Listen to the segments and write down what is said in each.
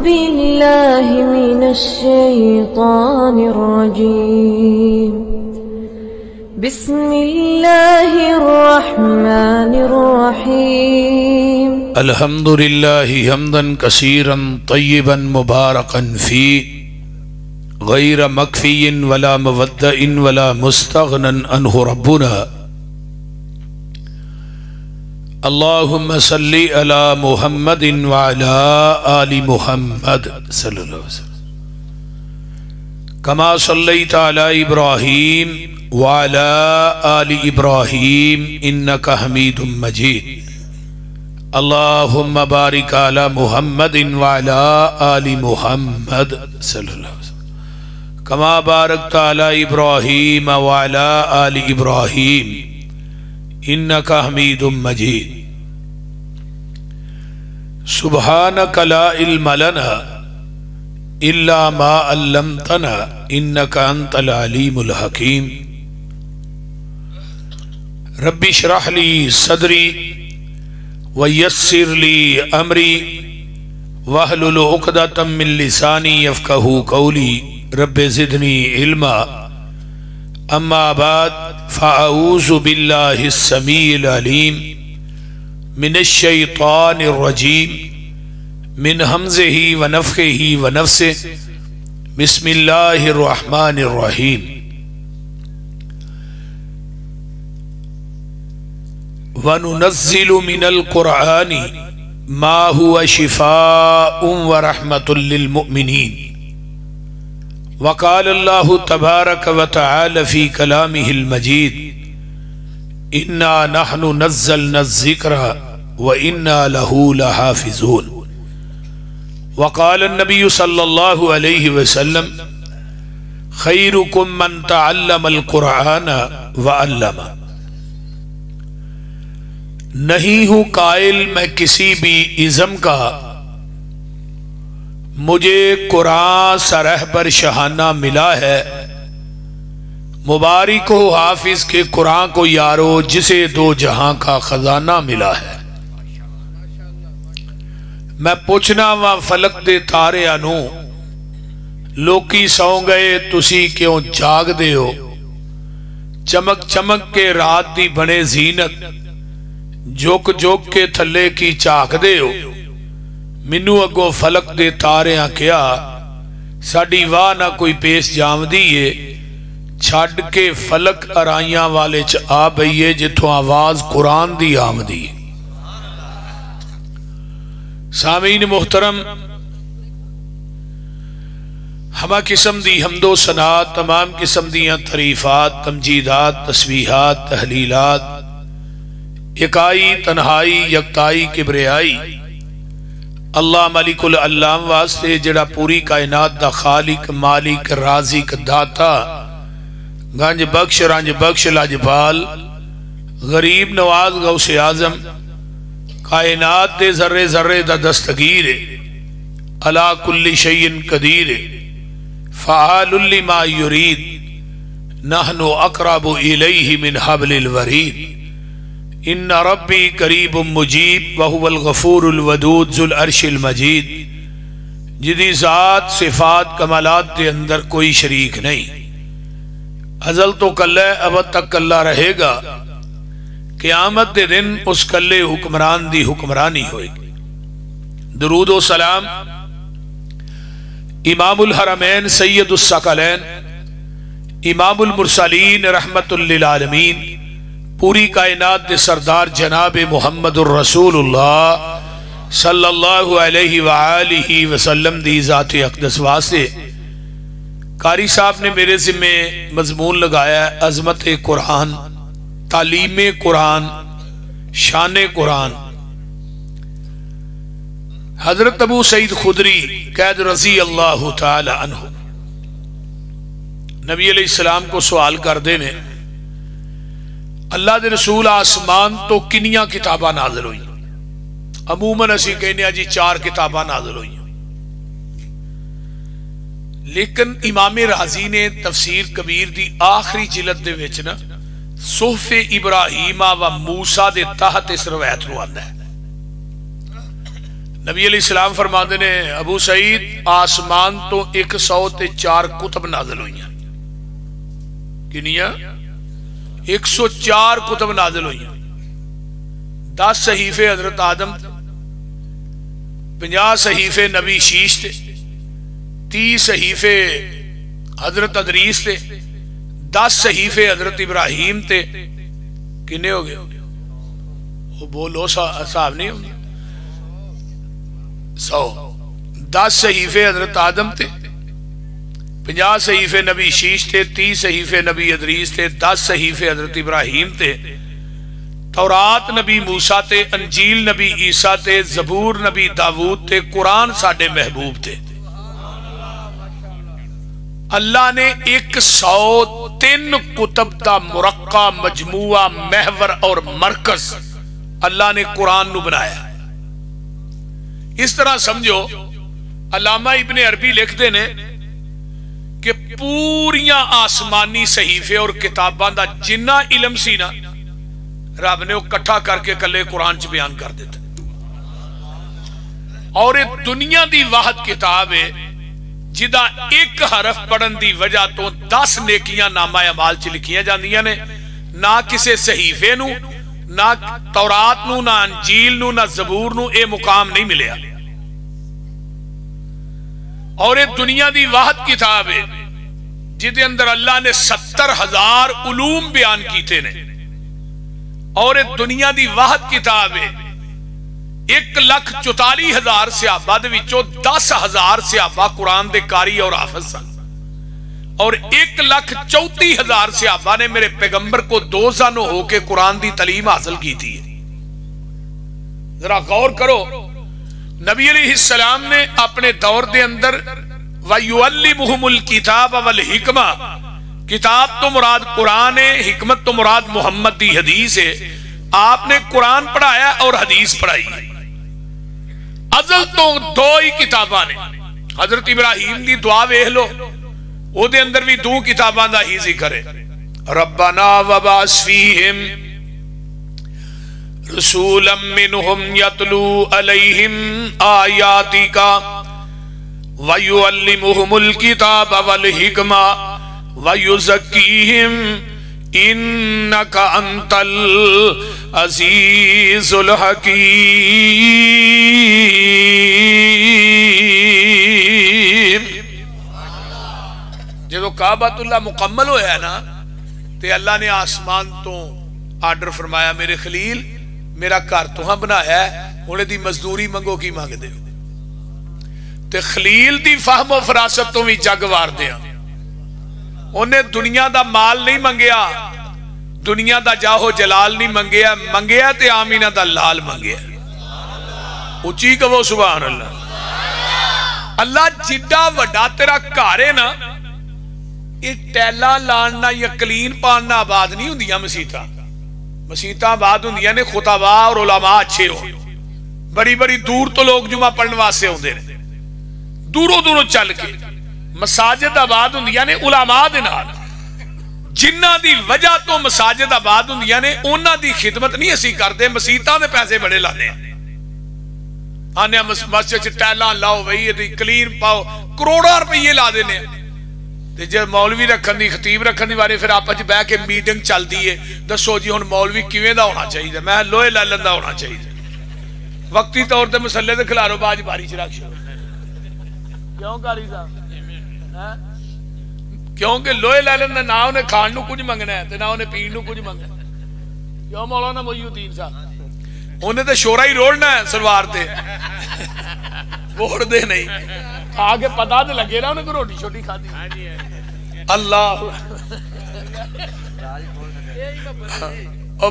बिल्लाहि मिनश्शैतानिर्रजीम। बिस्मिल्लाहिर्रहमानिर्रहीम। अल्हम्दुलिल्लाहि हम्दन कसीरन तय्यिबन मुबारकन फी गैर मकफियिन वला मुवद्दइन वला मुस्तगनन अन्हु रब्बुना। अल्लाहुम्मा सल्ली अला मुहम्मदिन व अला आलि मुहम्मद सल्लल्लाहु अलैहि वसल्लम कमा सल्लैता अला इब्राहीम व अला आलि इब्राहीम इन्नका हमीदुम मजीद। अल्लाहुम्मा बारिक अला मुहम्मदिन व अला आलि मुहम्मद सल्लल्लाहु अलैहि वसल्लम कमा बारकता अला इब्राहीम व अला आलि इब्राहीम इन्नका हमीदुम मजीद। सुब्हानक ला इल्म लना इल्ला मा अल्लमतना इन्नका अंतल अलीमुल हकीम। रब्बि इश्रह ली सदरी व यस्सिर ली अमरी वहलुल उक़दतम मिन लिसानी यफ़क़हू क़ौली। रब्बि ज़िदनी इल्मा। अम्मा बाद फ़अऊज़ु बिल्लाहिस समीइल अलीम मिनश्शैतानिर्रजीम मिन हमज़िही व नफ़ख़िही व नफ़्सिही। बिस्मिल्लाहिर्रहमानिर्रहीम। व नुनज़्ज़िलु मिनल क़ुरआनि मा हुवा शिफ़ाउन व रहमतुल लिल मुमिनीन। वक़ाल अल्लाहु तबारक व तआला फ़ी कलामिहिल मजीद इन्ना नहनु नज़्ज़लना ज़िक्र व इन्ना लहू लहाफ़िज़ून। वक़ाल नबी सल्लल्लाहु अलैहि वसल्लम ख़ैरुकुम मन तअल्लमल क़ुरआन व अल्लमा। नहीं हूँ कायल मैं किसी भी इज़्म का, मुझे कुरान सरह पर शहाना मिला है। मुबारक हो हाफिज के कुरान को यारो जिसे दो जहां का खजाना मिला है। मैं पुछना वा फलक दे तारियां नू लोकी सौ गए तुसी क्यों जागदे हो। चमक चमक के रात दी बने जीनत झुक झुक के थले की झाकदे हो। मैनू अगों फलक दे तारियां क्या साडी वाह ना कोई पेश जामदी है। छड़ के फलक अराइयां वाले च आ बईए जिथों आवाज कुरान दी आमदी है। सामीन मुहतरम, हमा किस्म दी हमदो सनात, तमाम किस्म दियां तरीफात, तमजीदात, तस्बीहात, तहलीलात, इकाई तन्हाई यकताई किबरियाई अल्लाह मलिकुल अल्लाम वास्ते जड़ा पूरी कायनात दा खालिक मालिक राजिक दाता गंज बख्श रंज बख्श लाजपाल गरीब नवाज गौसे आजम कायनात दे जर्रे जर्रे दा दस्तगीर अला कुल्ली शैइन कदीर फ़आलुल लिमा युरीद नहनु अक़रबु इलैहि मिन हब्लिल वरीद। इन्ना रब्बी करीबुम मुजीब वहुवल गफूरुल वदूद जुल अर्शिल मजीद। जिदी ज़ात सिफात कमालात के अंदर कोई शरीक नहीं। अजल तो कल्ला अब तक कल्ला रहेगा। क़यामत के दिन उस कल्ले हुक्मरान दी हुक्मरानी होगी। दुरूद व सलाम इमामुल हरमैन सैयदुस सकलैन इमामुल मुरसलीन रहमतुल लिल आलमीन पूरी कायनात दे सरदार जनाब मुहम्मदुर रसूलुल्लाह सल्लल्लाहु अलैहि व आलिहि वसल्लम दी ज़ात अक़दस वास्ते कारी साहब ने मेरे ज़िम्मे मजमून लगाया अज़मत कुरान, तालीम कुरान, शान कुरान। हजरत अबू सईद खुदरी कैद रज़ी अल्लाह तआला अन्हु नबी अलैहिस्सलाम को सवाल करते ने अल्लाह दे रसूल आसमान तो किनियां किताबां नाज़िल हुई। अमूमन असीं कहने जी 4 किताबां नाज़िल हुई, लेकिन इमाम राजी ने तफसीर कबीर दी आखिरी जिलद दे विच ना सुहफे इब्राहीमा व मूसा दे तहत इस रवायत नूं आंदा है। नबी अलैहिस्सलाम फरमाते ने अबू सईद आसमान तो 104 कुतब नाज़िल हुई। किनिया 104 कुतब नाज़िल हुई। 10 सहीफे हजरत आदम, 50 सहीफे नबी शीश थे, 30 सहीफे हजरत अदरीस थे, 10 सहीफे हजरत इब्राहिम थे। किन्ने हो गए? वो बोलो हिसाब नहीं होंगे। 100। 10 सहीफे हजरत आदम थे, 50 सहीफे नबी शीश थे, 30 सहीफे नबी अदरीस थे, 10 सहीफे हजरत इब्राहिम थे, तौरात नबी मूसा थे, अंजील नबी ईसा थे, जबूर नबी दाऊद थे, कुरान साडे महबूब थे। अल्लाह ने 103 कुतब का मुरक्का, मजमुआ, महवर और मरकज अल्लाह ने कुरान नू बनाया। इस तरह समझो अल्लामा इब्ने अरबी लिखते ने कि पूरियां आसमानी सहीफे और किताबां दा जिन्ना इलम सी ना, रब ने वो कट्ठा करके कले कुरान च बयान कर दिता। और ये दुनिया दी वाहद किताब है जिदा एक हरफ पढ़न दी वजह तो 10 नेकियां नामा अमाल च लिखियां जांदियां ने। ना किसे सहीफे नू, ना तौरात नू, ना अंजील नू, ना जबूर नू ये मुकाम नहीं मिलिया। और ये दुनिया दी वाहद किताब है जिदे अंदर अल्लाह ने 70,000 उलूम बयान कीते ने। और ये दुनिया दी वाहद किताब है 1,44,000 सहाबा दे विचों 10,000 सहाबा कुरान दे कारी और हाफिज सन। और 1,34,000 सहाबा ने मेरे पैगंबर को 2 सालों होके कुरान दी तालीम हासिल की थी। जरा गौर करो, नबी अलैहिस्सलाम ने अपने दौर के अंदर वयुअल्लिमुहुमुल किताब वल हिकमा, किताब तो मुराद कुरान है, हिकमत तो मुराद मुहम्मद दी हदीस है। आपने कुरान पढ़ाया और हदीस पढ़ाई। अजल तो 2 ही किताबां ने। हजरत इब्राहिम की दुआ वेख लो, ओदे अंदर भी 2 किताबां दा ही जिक्र है। रब्बना वबास फीहिम रसूलम मिनहुम यतलू अलैहिम आयातिका वयुअल्लिमुहुमुल किताब वल हिकमा वयुज़क्कीहिम इन्नका अंतल अज़ीज़ुल हकीम। जो काबतुल्लाह मुकम्मल होया ना ते अल्लाह ने आसमान तो आर्डर फरमाया, मेरे खलील मेरा घर तुहां बनाया हुण इहदी मजदूरी मंगो, की मंगदे हो? ते खलील दी फहम फरासत तो भी जग वारदे आ। उन्हें दुनिया दा माल नहीं मंगया, दुनिया दा जाहो जलाल नहीं मंगया, मंगया ते आमीना दा लाल मंगया। उची कहो सुभान अल्लाह। अल्लाह जिड्डा वड्डा तेरा घर है ना, ये टैला लाना या कलीन पाना आबाद नहीं हुंदियां मसीतां। मसीतां आबाद हुंदियां ने खुताबा और उलमा अच्छे हो। बड़ी बड़ी दूर तो लोग जुमा पढ़ने वास्ते आउंदे ने, दूरों दूरों चल के। मसाजिद आबाद हुंदियां ने उलमा दे नाल, जिन्हां दी वजह तो मसाजिद आबाद हुंदियां ने उन्हां दी खिदमत नहीं असीं करदे। मसीतां दे पैसे बड़े लाने आने मस्जिद च टैलां लाओ बई इहदी क्लीन पाओ, करोड़ां रुपये ला देने। ते जे मौलवी रखन दी, खतीब रखन दी वारी फिर आपस च बह के मीटिंग चलदी है, दसो जी हुण मौलवी किवें दा होना चाहिए। मैं लोहे लालन दा होना चाहिए। वक्ती तौर ते मसले ते खिलारो बाज बारी च रख छो। क्यों कारी साहब? क्योंकि लोहे लालन दा ना उन्हें खाण नू कुछ मंगना है ते ना उन्हें पीण नू कुछ मंगना। क्यों मौलाना मोइनुद्दीन साहब? उन्हें तो शोरा ही रोड़ना है सलवार ते, वोड़दे नहीं। आगे पता तो लगे ना उन्हें रोटी छोटी खाधी। अल्लाह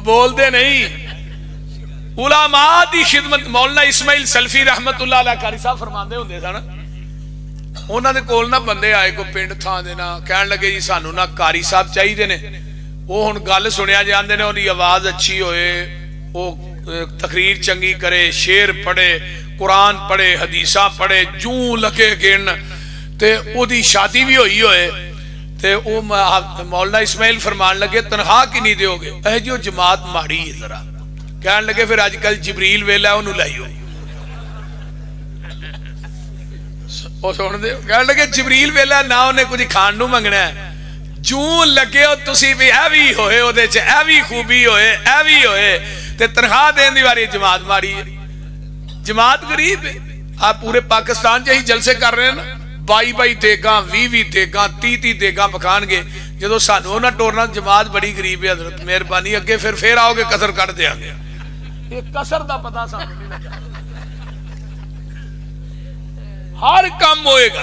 बोलते नहीं। उलमा दी खिदमत मौलाना इस्माइल सल्फी रहमतुल्लाह अलैह कारी साहब फरमांदे हुंदे सन। उन्हां दे कोल ना बंदे आए को पिंड थां दे ना, कहण लगे जी सानू ना कारी साहब चाहिए ने। वो हुण गल सुनिया जांदे ने, उहदी आवाज अच्छी होए, वो तकरीर चंगी करे, शेर पढ़े, कुरान पढ़े, हदीसा पढ़े, जूं लगे गिन ते ओदी शादी भी हुई होए ते ओ मौलाना इस्माइल फरमान लगे तनखा कितनी दोगे? ऐ जी जमात माड़ी है जरा। कहन लगे फिर अजकल जिबरील वेला उन्होंने लाइयो। सुन दे कह लगे जबरील वेला ना उन्हें कुछ खाण नूं मंगना है जूं लगे हो तुसी भी ऐ भी होए ओदे च ऐ भी खूबी होए ऐ भी होए ते तनख्वाह देने दी वारी जमात माड़ी है जमात गरीब है आप पूरे पाकिस्तान च ही जलसे कर रहे हैं ना 22 देगा 20 देगा 30 देगा पकाणगे जो सानू ना टोरना जमात बड़ी गरीब है हजरत मेहरबानी अगे फिर आओगे कसर कट देंगे ये कसर दा पता सानू नहीं लगा हर काम होएगा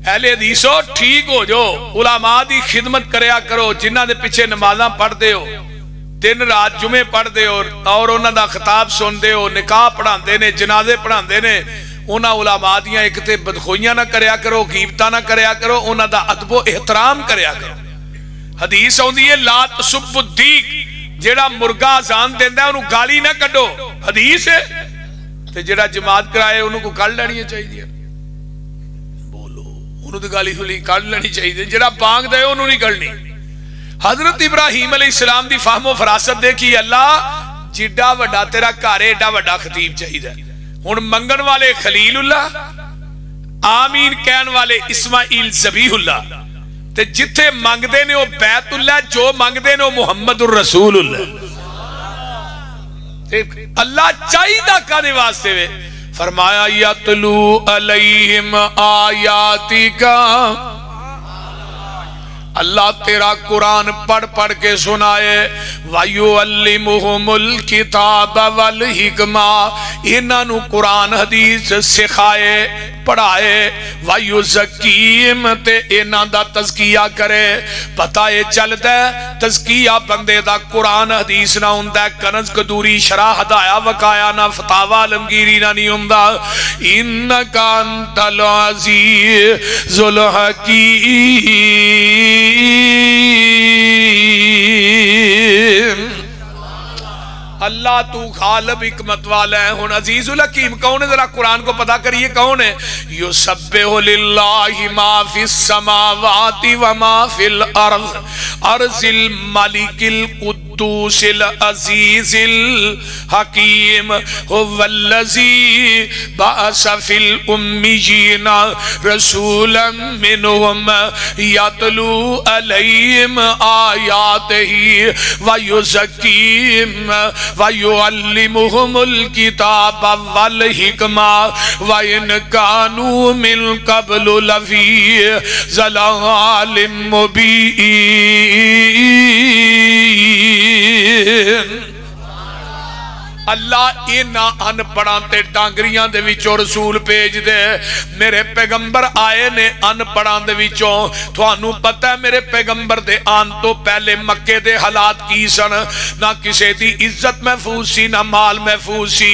अहले हदीसो ठीक हो जो उलामा दी खिदमत करया करो जिन्हां दे पिछे नमाज़ां पढ़दे हो दिन रात जुमे पढ़दे हो और उन्हां दा खिताब सुनदे हो निकाह पढ़ांदे ने जनाजे पढ़ांदे ने उन्हां उलामा दियां एक ते बदखोइयां ना करया करो गीबतां ना करया करो उन्हां दा अदबो एहतराम करया करो हदीस आउंदी है ला तसुब्बुद्दीक जेड़ा मुर्गा अजान देंदा है उन्होंने गाली ना कड्डो हदीस है ते जेड़ा जमात कराए उन्होंने को कढ़ लैनी चाहिए बोलो उन्होंने तो गाली खुली कढ़ लैनी चाहिए जेड़ा बांग दे उन्होंने नहीं कढ़नी हजरत इब्राहिम अलैहिस्सलाम दी फाहमो फरासत देखी अल्लाह जिड्डा वड्डा तेरा घर है एडा वड्डा खतीब चाहिए हुण मंगण वाले खलीलुल्लाह आमीन कहन वाले इस्माइल ज़बीहुल्लाह ते जिथे मंगदे ने ओ बैतुल्लाह जो मंगदे ने ओ मुहम्मदुर रसूलुल्लाह अल्लाह चाहिदा कादे वास्ते वे फरमाया यतलू अलैहिम आयातिका अल्लाह तेरा कुरान पढ़ पढ़ के सुनाए वयुअल्लिमुहुमुल किताब वल हिकमा इन्हां नू कुरान हदीस सिखाए पढ़ाए वायुज़कीम ते इन्हां दा तज़किया करे पता ये चलदा तज़किया बंदे दा कुरान हदीस ना हुंदा कनज़ कदूरी शरह हदाया वकाया ना फतावा आलमगीरी ना नहीं हुंदा इन्नका अंतल अज़ीज़ुल हकीम अल्लाह तू गालिब हिकमत वाला है हुन अजीजुल हकीम कौन है जरा कुरान को पता करिए कौन है युसब्बिहु लिल्लाहि मा फिस समावाति व मा फिल अर्ज़ अर्ज़िल मालिकिल कुद्दूसिल अज़ीज़िल हकीम हुवल्लज़ी बअसा फिल उम्मियीना रसूलन मिनहुम यतलू अलैहिम आयातिही व युज़क्कीहिम वयुअल्लिमुहुमुल किताब वल हिकमा व इन कानू मिन क़ब्लु लफ़ी ज़लालिम मुबीन अल्लाह इन्हां अनपढ़ां ते डांगरियां दे विचों रसूल भेज दे मेरे पैगंबर आए ने अनपढ़ां दे विचों तुहानू पता है मेरे पैगंबर दे आन तो पहले मक्के दे हालात की सन ना किसी दी इज्जत महफूज सी ना माल महफूज सी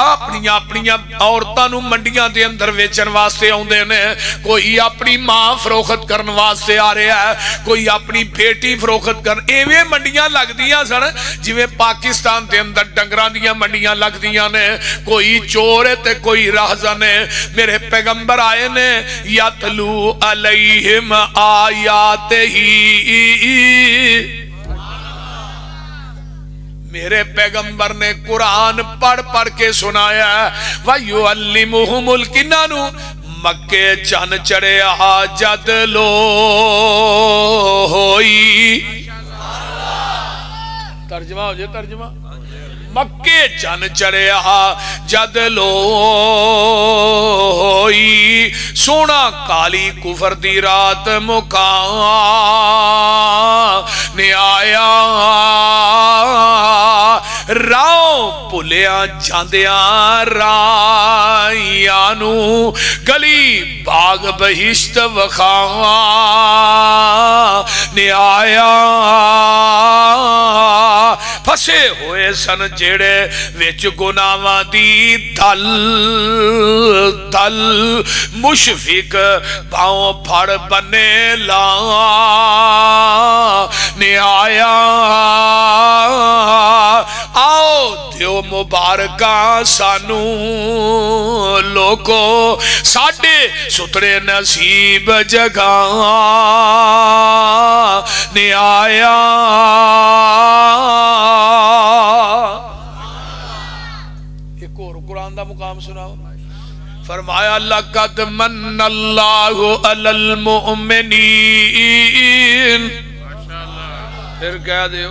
अपनियां अपनियां औरतां नू मंडियां दे अंदर वेचण वास्ते आउंदे ने कोई अपनी मां फरोख्त करन वास्ते आ रहा है कोई अपनी बेटी फरोख्त कर एवें मंडियां लगदियां सन जिवें पाकिस्तान दे अंदर डंगरां दी मंडियां लगदियां ने कोई चोर है ते कोई राहज़न है मेरे पैगंबर आए ने यतलू अलैहिम आयातिही मेरे पैगंबर ने कुरान पढ़ पढ़ के सुनाया वयुअल्लिमुहुमुल किन्नानू मक्के चन चढ़िया जद लो होई तर्जमा हो जाए तर्जमा मक्के चन चढ़िया जद लो होई सोना काली कुफर दी रात मुका ने आया राओ भुलिया जांदिया राइया नू गली बाग बहिश्त वखा ने आया फसे हुए सन जेड़े विच गुनाहां दी दल दल मुशफिक पांव फड़ बने ला ने आया आओ दियो मुबारका सानू लोको साडे सुतरे नसीब जगा ने आया एक और कुरान दा मुकाम सुनाओ फरमाया लक़द मन्नल्लाहु अलल मुमिनीन, फिर कह दो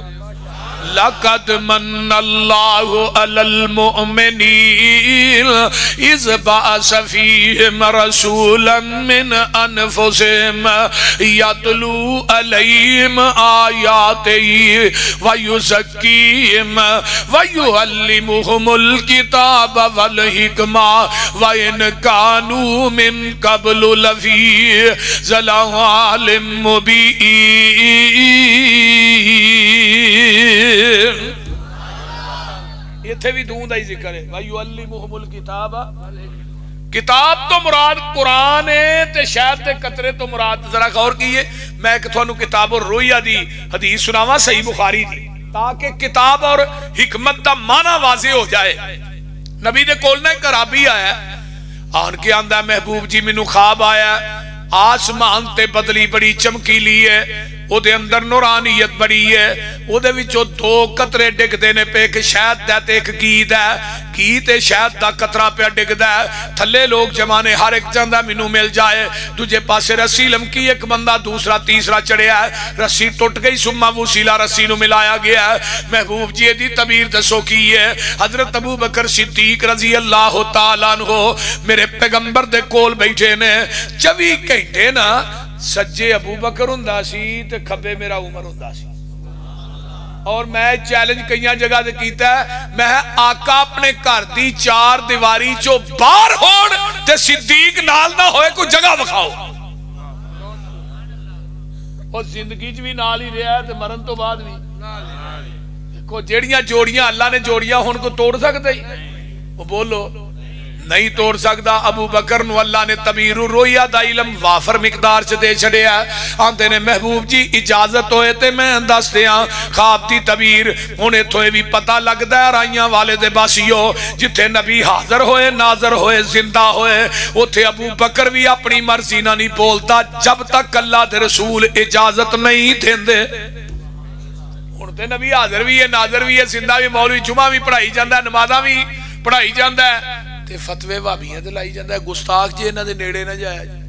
लक़द मन्नल्लाहु अलल मुमिनीन इज़ बअस फ़ीहिम रसूलन मिन अनफुसिहिम यतलू अलैहिम आयातिही व युज़क्कीहिम व युअल्लिमुहुमुल किताब वल हिकमा व इन कानू मिन क़ब्लु लफ़ी ज़लालिम मुबीन। इत्थे भी दूं दा ही जिक्र है। वयुअल्लिमुहुमुल किताब, किताब तो मुराद कुरान है ते शहद के कतरे तो मुराद, जरा गौर कीजिए। मैं एक तुहानू किताब और रोया दी हदीस सुनावा सही बुखारी दी, ताकि किताब और हिकमत का माना वाजे हो जाए। नबी दे कोल ना एक अराबी आया, आन के आंदा महबूब जी मैनू ख्वाब आया, आसमान ते बदली बड़ी चमकीली है, ओदे अंदर नूरानियत बड़ी है, ओदे विचों दो कतरे डिगदे ने पे, एक शहद दा ते एक घी दा, घी ते शहद दा कतरा पे डिगदा है, थल्ले लोग जमाने हर एक चाहंदा मैनू मिल जाए। दूजे पासे रस्सी लमकी, एक बंदा दूसरा तीसरा चढ़िया है, रस्सी टुट गई, सुम्मा वसीला रस्सी नू मिलाया गया है। महबूब जी दी तबीर दसो की है। हजरत अबू बकर सिद्दीक रजी अल्लाह तआला अन्हु मेरे पैगंबर दे कोल बैठे ने, 24 घंटे ना सज्जे अबू बकर हुंदा सी ते खब्बे मेरा उमर हुंदा सी। और मैं चैलेंज कई जगह से कीता, मैं आका अपने घर की 4 दीवारी चो बाहर होण ते सिद्दीक नाल ना होए, कोई जगह विखाओ। और जिंदगी च भी नाल ही रहा ते मरन तो बाद भी देखो, जेड़ियां जोड़ियां अल्लाह ने जोड़ियां हुण को तोड़ सकता ही? वो बोलो नहीं तोड़ सकता। अबू बकर नूं अल्लाह ने तबीर रोया दा इलम वाफर मिकदार च दे छड़िया। आंदे ने महबूब जी इजाजत होए ते मैं दस दियां ख्वाब दी तबीर। हुण इत्थों भी पता लगदा है राइयां वाले दे बासियो, जिथे नबी हाजिर होए नाजर होए जिंदा होए, उथे अबू बकर भी अपनी मर्जी ना नहीं बोलता जब तक अल्लाह दे रसूल इजाजत नहीं देंदे। हुण ते नबी हाजिर भी है नाजर भी है जिंदा भी, मौलवी जुमा भी पढ़ाई जांदा है, नमाज़ां भी पढ़ाई जांदा है, ते फतवे भाबियां ते लाई जांदा है। गुस्ताख जी इन्हां दे नेड़े ना जाया जी।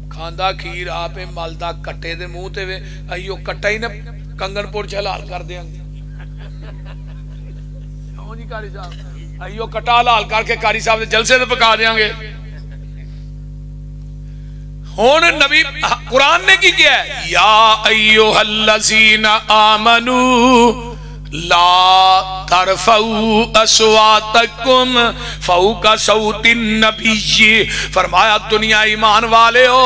खांदा खीर आपे मलदा कट्टे दे मूंह ते वे, अइयो कट्टा ही ना कंगनपुर च हलाल कर देंगे। क्यों जी कारी साहब, अइयो कट्टा हलाल करके कारी साहब दे जलसे ते पका देंगे। हुण नबी कुरान ने की किया है, या अय्युहल्लज़ीना आमनू ला तरफऊ अस्वातकुम फौका सौतिन नबी। फरमाया दुनिया ईमान वाले हो,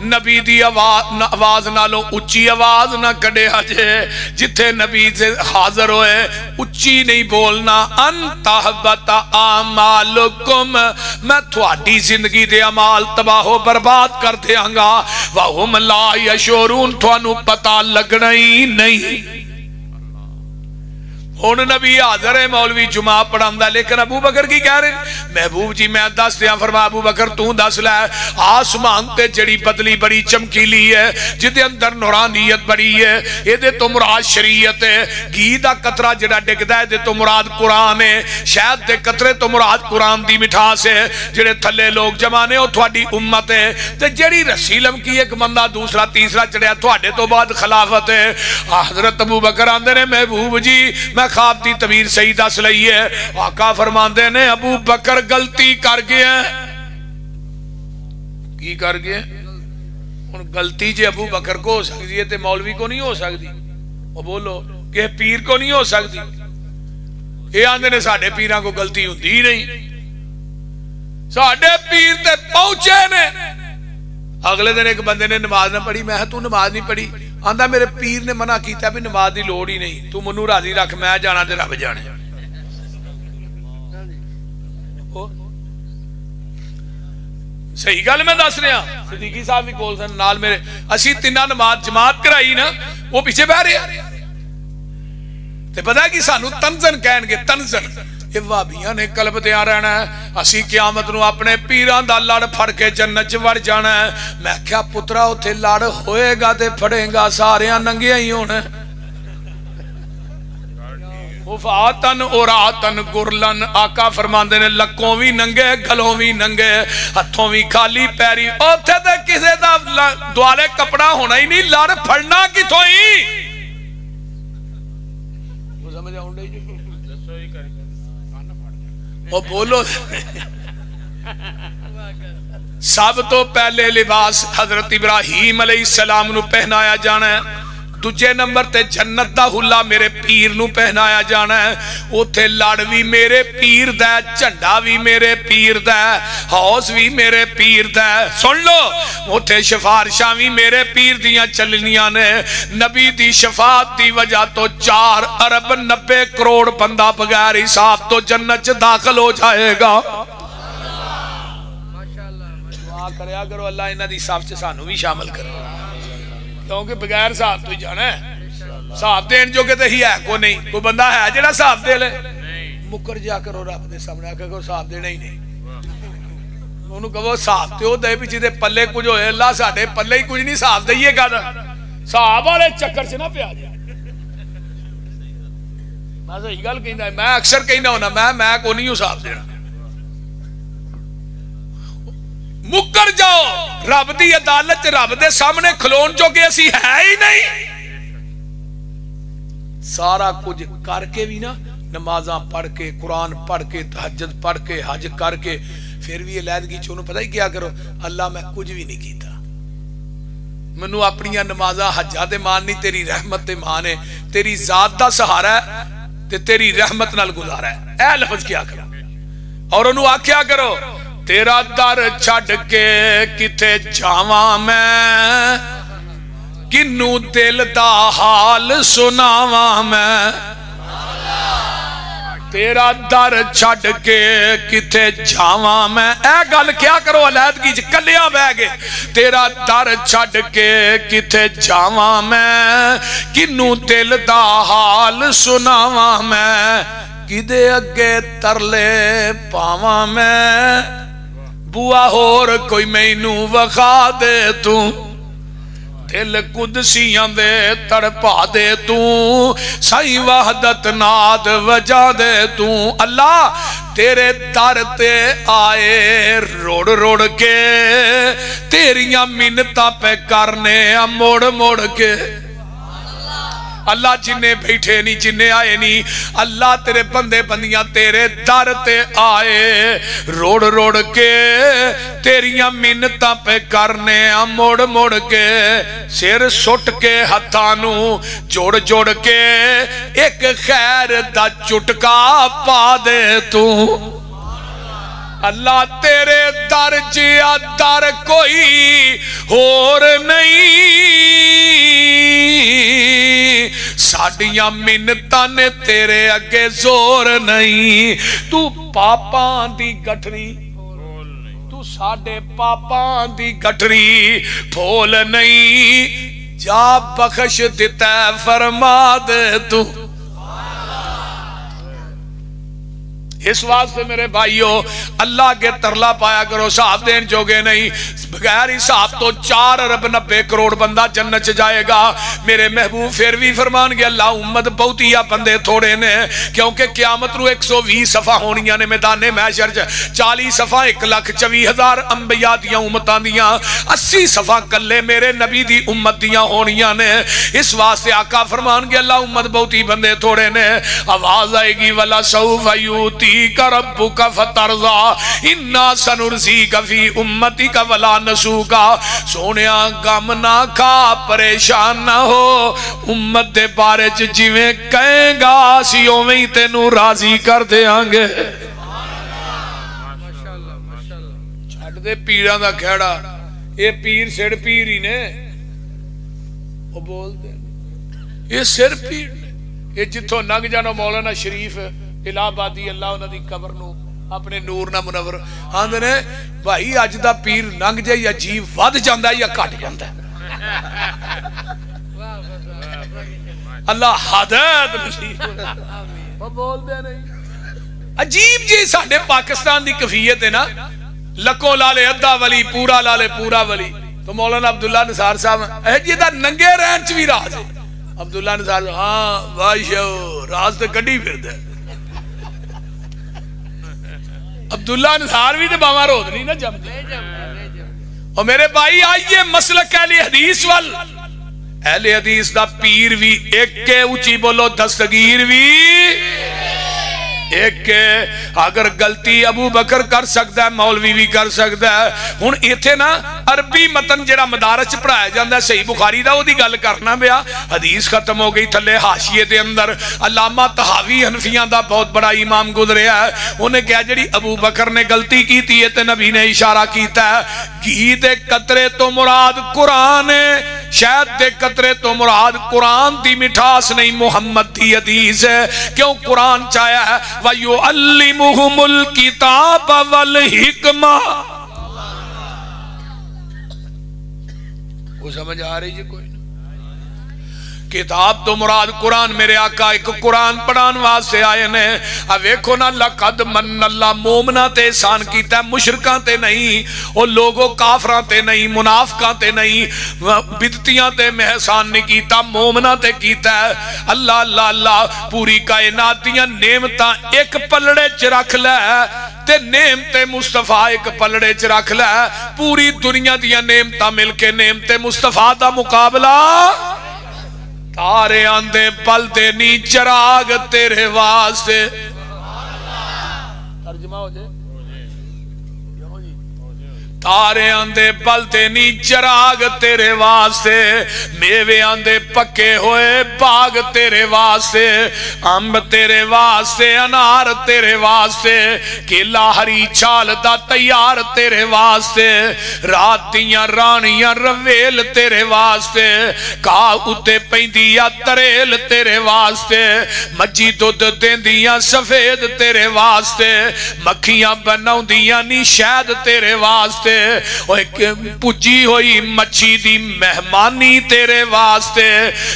नबी दी आवाज नालों उच्ची आवाज ना कढ़िया जे। जिथे नबी से हाजिर होए उच्ची नहीं बोलना। अंतहबत आमालुकुम, मैं थोड़ी जिंदगी दे अमाल तबाहो बर्बाद कर देंगा। वहुम ला यशुरून, थानू पता लगना ही नहीं। हुण नबी हाज़र है, मौलवी जुमा पढ़ांदा, लेकिन अबू बकर की कह रहे महबूब जी मैं दस दियां। फरमा अबू बकर तू दस लै, आसमान ते जड़ी बदली बड़ी चमकीली है, जिदे अंदर नूरानियत बड़ी है, इहदे तो मुराद शरीयत है। घी दा कतरा जिहड़ा डिगदा है इहदे तो मुराद कुरान है। शहद दे कतरे तो मुराद कुरान दी मिठास है। जिहड़े थल्ले लोग जमाने ओ तुहाडी उम्मत है, ते जिहड़ी रस्सी लमकी एक बंदा दूसरा तीसरा चढ़िया तुहाडे तो बाद खिलाफत है। हजरत अबू बकर आंदे ने महबूब जी मैं ख्वाब दी तबीर सही दस लई है। आका फरमांदे ने अबू बकर गलती कर गया। की कर गया? हुण गलती जे अबू बकर को हो सकती है ते मौलवी को नहीं हो सकती। वो बोलो कि पीर को नहीं हो सकती। ये आंदे ने साडे पीरां को गलती हुंदी ही नहीं, साडे पीर ते पहुंचे ने। अगले दिन एक बंदे ने नमाज ना पढ़ी, मैं तू नमाज नहीं पढ़ी? आंदा मेरे पीर ने मना किया भी नमाज की लोड़ ही नहीं, तू मनु राजी रख, मैं जाना ते रब जाने। सही गल मैं दस रहा। सिद्दीकी साहब भी कोल सन नाल मेरे, असी तिना नमाज जमात कराई ना, वो पीछे बह रहे। ते पता है कि सानू तंजन कहणगे, तंजन ये भाबियां ने कलपदियां रहना है। असी क़यामत नूं अपने पीरां दा लड़ फड़ के जन्नत च वड़ जाना है। मैं क्या पुत्रा उत्थे लड़ होएगा ते फड़ेगा सारियां नंगिया ही होना। उफातन उरातन गुरलन आका फरमाते ने लकों भी नंगे गलों भी नंगे हथों भी खाली पैरी उत्थे ते किसे दा दुआले कपड़ा होना ही नहीं लड़ फड़ना किथों ही समझ आउंदे ओ बोलो सब तो पहले लिबास हजरत इब्राहीम अलैहिस्सलाम नू पहनाया जाना है दूजे नंबर ते जन्नत दा हुला मेरे पीर नू पहनाया जाना है उथे लड़ भी मेरे पीर दा झंडा भी मेरे पीर दा हौस भी मेरे पीर दा सुन लो उथे सिफारिशां भी मेरे पीर दियां चलनियां ने नबी दी शफाअत दी वजह तो 4 अरब 90 करोड़ बंदा बगैर हिसाब तो जन्नत च दाखिल हो जाएगा माशाअल्लाह करया करो अल्लाह इन्हां दी साफ च सानू भी शामिल करे क्योंकि बगैर हिसाब तो ही जाना है हिसाब देने जोगे तो ही है को नहीं कोई बंदा है जेड़ा हिसाब दे ले मुकर जा करो रब दे सामने आके को हिसाब देना ही नहीं उन्होंने कहो हिसाब तो दे भी जिहदे पल्ले कुछ होए अल्लाह साडे पल्ले ही कुछ नहीं हिसाब दईए कर हिसाब वाले चक्कर च ना पिया जा मैं सही गल कहंदा मैं अक्सर कहना होना मैं को नहीं हिसाब देना मुकर जाओ रब दी अदालत रब दे सामने खलोन जोगे असी है ही नहीं सारा कुछ करके भी ना नमाज़ां पढ़ के कुरान पढ़ के तहज्जुद पढ़ के हज करके फिर भी अलहदगी च पता ही क्या करो अल्लाह मैं कुछ भी नहीं कीता मैनू अपनियां नमाज़ां हज्जां ते मान नहीं तेरी रहमत ते मान है तेरी जात दा सहारा है ते तेरी रहमत नाल गुजारा है ए लफ्ज़ क्या करो और उन्होंने आख्या करो तेरा दर छड़ के किथे जावा मैं किन्नू दिल दा हाल सुनावा मैं तेरा दर छड़ के किथे जावा मैं ए गल क्या करो अलहदगी च कलिया बह गए तेरा दर छड़ के किथे जावा मैं किन्नू दिल दा हाल सुनावा मैं किदे अगे तरले पावा मैं बुआ होर कोई मैनू वखा दे तू दिल कुदसियां दे तड़पा दे तू साईं वहदत नाद वजा दे तू अल्लाह तेरे दर ते आए रोड़ रोड़ के तेरियां मिन्नतां पे करने मोड़ मोड़ के अल्लाह जिन्ने बैठे नहीं जिन्ने आए नहीं अल्लाह तेरे बंदे बंदियां तेरे दर ते आए रोड़ रोड़ के तेरियां मिन्नतां पे करने मोड़ मोड़ के सिर सुट के हत्थां नू जोड़ जोड़ के एक खैर दा चुटका पा दे तू अल्लाह तेरे दर जिया दर कोई होर नहीं साडियां मिन्नतां ने तेरे अगे जोर नहीं तू पापां दी गठरी तू साडे पापां दी गठरी फोल नहीं जा बख्श दिता फरमा दे तू इस वास्ते मेरे भाइयों अल्लाह के तरला पाया करो हिसाब देन जोगे नहीं बगैर हिसाब तो 4 अरब 90 करोड़ बंदा जन्नत च जाएगा मेरे महबूब फिर भी फरमान गया अल्लाह उम्मत बहुत ही बंदे थोड़े ने क्योंकि क़यामत नूं 120 सफ़ा होनियां ने मैदाने महशर च 40 सफ़ा 1,24,000 अंबिया दियां उम्मतां दियां 80 सफ़ा कल्ले मेरे नबी दी उम्मत दियां होनियां ने इस वास्ते आका फरमान गया अल्लाह उम्मत बहुत ही बंदे थोड़े ने आवाज आएगी वला सौफ यूती का रब्बुका फतरज़ा इन्ना सनुरज़ीका फी उम्मतिका वला नसूका सोनिया गम ना खा परेशान ना हो उम्मत दे बारे च जिवें कहेगा असीं उवें ही तेनू राजी कर देंगे माशाअल्लाह माशाअल्लाह छड्ड दे पीरां दा खेड़ा ये पीर सिर पीर ही ने वो बोलदे ये सिर पीर ने ये जिथों लंघ जानो मौलाना शरीफ इलाहाबादी अल्लाह उन्हां दी कबर नूं अपने नूर ना मुनवर आंदे ने भाई अज दा पीर लंघ जाए या जीव वध जांदा या घट जांदा अल्लाह हदायत नसीब वो बोलदे नहीं अजीब जी साडे पाकिस्तान दी कफियत है ना लको लाले अद्धा वली पूरा लाले पूरा वली तो मौलाना अब्दुल्ला निसार साहब ए जी दा नंगे रहन च भी राज है अब्दुल्ला निसार हाँ वाशो राज तो कड़ी फिर अब्दुल्ला निसार भी तो बावा रोद नहीं ना जमते। और मेरे भाई आइए मसलक अहले हदीस वल। अहले हदीस दा पीर भी एक के, ऊंची बोलो दस्तगीर भी एक के। अगर गलती अबू बकर कर सकता है मौलवी भी कर सकता है। हुण इत्थे ना अरबी मतन जेड़ा मदारस च पढ़ाया जाता सही बुखारी दा ओदी गल करना पिया। हदीस खत्म हो गई, थले हाशिए दे अंदर अल्लामा तहावी हनफियां दा बहुत बड़ा इमाम गुजरिया है। उन्हें कहा जी अबू बकर ने गलती की है तो नबी ने इशारा किया घी दे कतरे तो मुराद कुरान है, शहद दे कतरे तो मुराद कुरान दी मिठास नहीं मुहम्मद दी हदीस है। क्यों कुरान चाया है वयुअल्लिमुहुमुल किताब वल हिकमा। को समझ आ रही है कोई? किताब तो मुराद कुरान। मेरे आका एक कुरान पढ़ाने वास्ते आए ने। अब वेखो ना लकद मन्नल्लाह मोमना ते एहसान कीता, मुशरकां ते नहीं, और लोगों काफरां ते नहीं, मुनाफिकां ते नहीं, बिदतियां ते एहसान नहीं कीता, मोमना ते कीता। अल्लाह अल्लाह अल्लाह पूरी कायनात दियां नेमतां एक पलड़े च रख लै ते नेमते मुस्तफा एक पलड़े च रख लै। पूरी दुनिया दियां नेमतां मिलके नेमते मुस्तफा दा मुकाबला। तारे आंदे बलते नी चराग तेरे वास्ते। तर्जमा हो जाए। तारे आंदे बलते नी चराग तेरे वास्ते, मेवे आंदे पक्के होए बाग तेरे वास्ते, अंब तेरे वास्ते, अनार तेरे वास्ते, केला हरी छाल दा तैयार तेरे वास्ते, रात दियां रानियां रवेल तेरे वास्ते, घाह उत्ते पैंदियां तरेल तेरे वास्ते, मज्जी दुध देंदियां सफेद तेरे वास्ते, मक्खियां बनाउंदियां नी शहद तेरे वास्ते, पुजी हुई मच्छी दी मेहमानी तेरे वास्ते,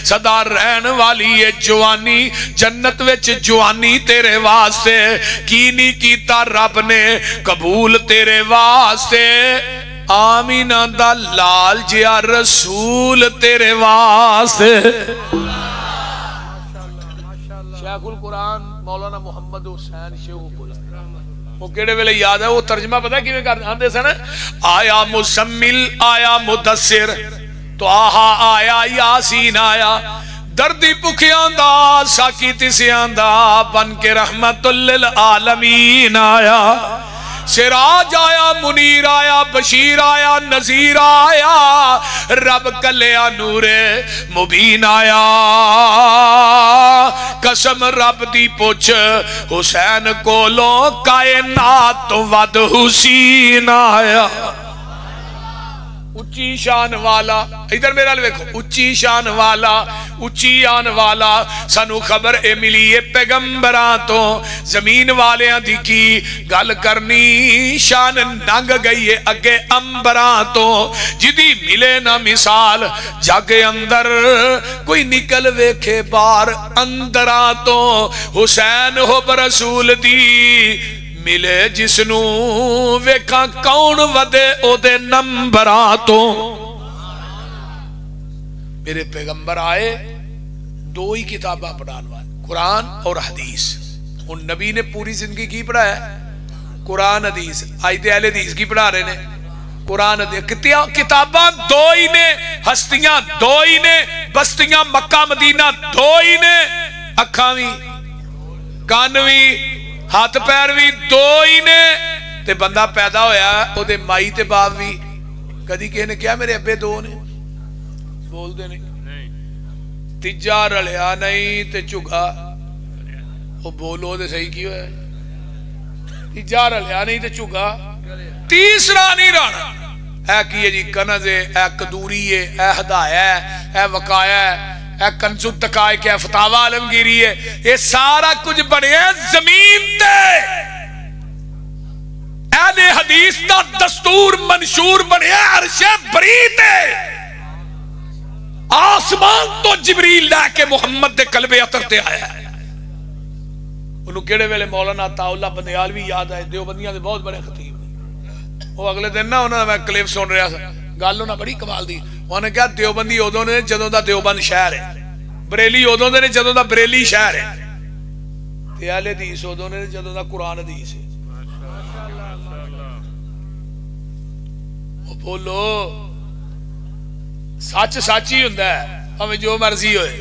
सदा रहन वाली है जवानी जन्नत विच जवानी तेरे वास्ते, की नहीं कीता रब ने कबूल तेरे वास्ते, आमीना दा लाल जिया रसूल तेरे वास्ते। शेखुल कुरान मौलाना मोहम्मद हुसैन शेखुल वो केड़े वेले याद है वो तर्जमा पता किवें कर आंदे सन। आया मुसम्मिल आया मुदस्सिर तो आहा आया यासीन आया, दर्दी भुखियां दा साकी तिसियां दा बन के रहमतुल लिल आलमीन आया, सिराज आया मुनीर आया बशीर आया नजीर आया, रब कलिया नूरे मुबीन आया, कसम रब दी पुछ हुसैन कोलों कायनात तो वद हुसैन आया। उच्ची शान वाला, इधर मेरा देखो, उच्ची शान वाला उच्ची आन वाला, सानू खबर ए मिली है पैगंबरां तो, जमीन वालियां दी की गल करनी, शान नंग गई है अगे अंबरां तो, जिदी मिले ना मिसाल जग अंदर, कोई निकल वेखे बार अंदरां तो, हुसैन हो रसूल दी मिले जिसनू वेखा कौन वदे ओदे नंबरां तो। मेरे पैगंबर आए दो ही किताबा पढ़ाने वाले, कुरान और हदीस। उन नबी ने पूरी जिंदगी की पढ़ाया कुरान हदीस। आज दे अहले हदीस की पढ़ा रहे ने कुरान हदीस। किताबा दो ही ने, हस्तियां दो ही ने, बस्तियां मक्का मदीना दो ही ने, अखा भी कान भी हाथ पैर भी दो ही ने, ते बंदा पैदा होया ओदे माई ते बाप भी। कदी किसी ने कहा मेरे अब्बे दो ने? बोलते नहीं। तीजा रलिया नहीं ते झुगा, वो बोलो ते सही की होया? तीजा रलिया नहीं ते झुगा, तीसरा नहीं रहा। है की है जी? कनज है, ए कदूरी है, ए हदाया है, ए वकाया है, कंजु तकाए क्या फतावा आलमगीरी है, ये सारा कुछ बने जमीन ते। अहले हदीस का दस्तूर मंशूर बने अर्शे बरी ते। आसमान तो जिबरील लैके मुहम्मद दे कलबे अतर ते आया है। उन्होंने केड़े वेले मौलाना ताउल्ला बंदयाल भी याद आए, देवबंदियां दे बहुत बड़े खतीब ने। वो अगले दिन ना उन्होंने मैं क्लिप सुन रहा था, गल उन्होंने बड़ी कमाल दी। उन्होंने कहा देवबंदी उदों ने जदों दा देवबंद शहर है, बरेली उदों दे ने जदों दा बरेली शहर है, ते अहले हदीस उदों ने जदों दा कुरान हदीस है। बोलो सच सच ही हुंदा है, भावें जो मर्जी होए।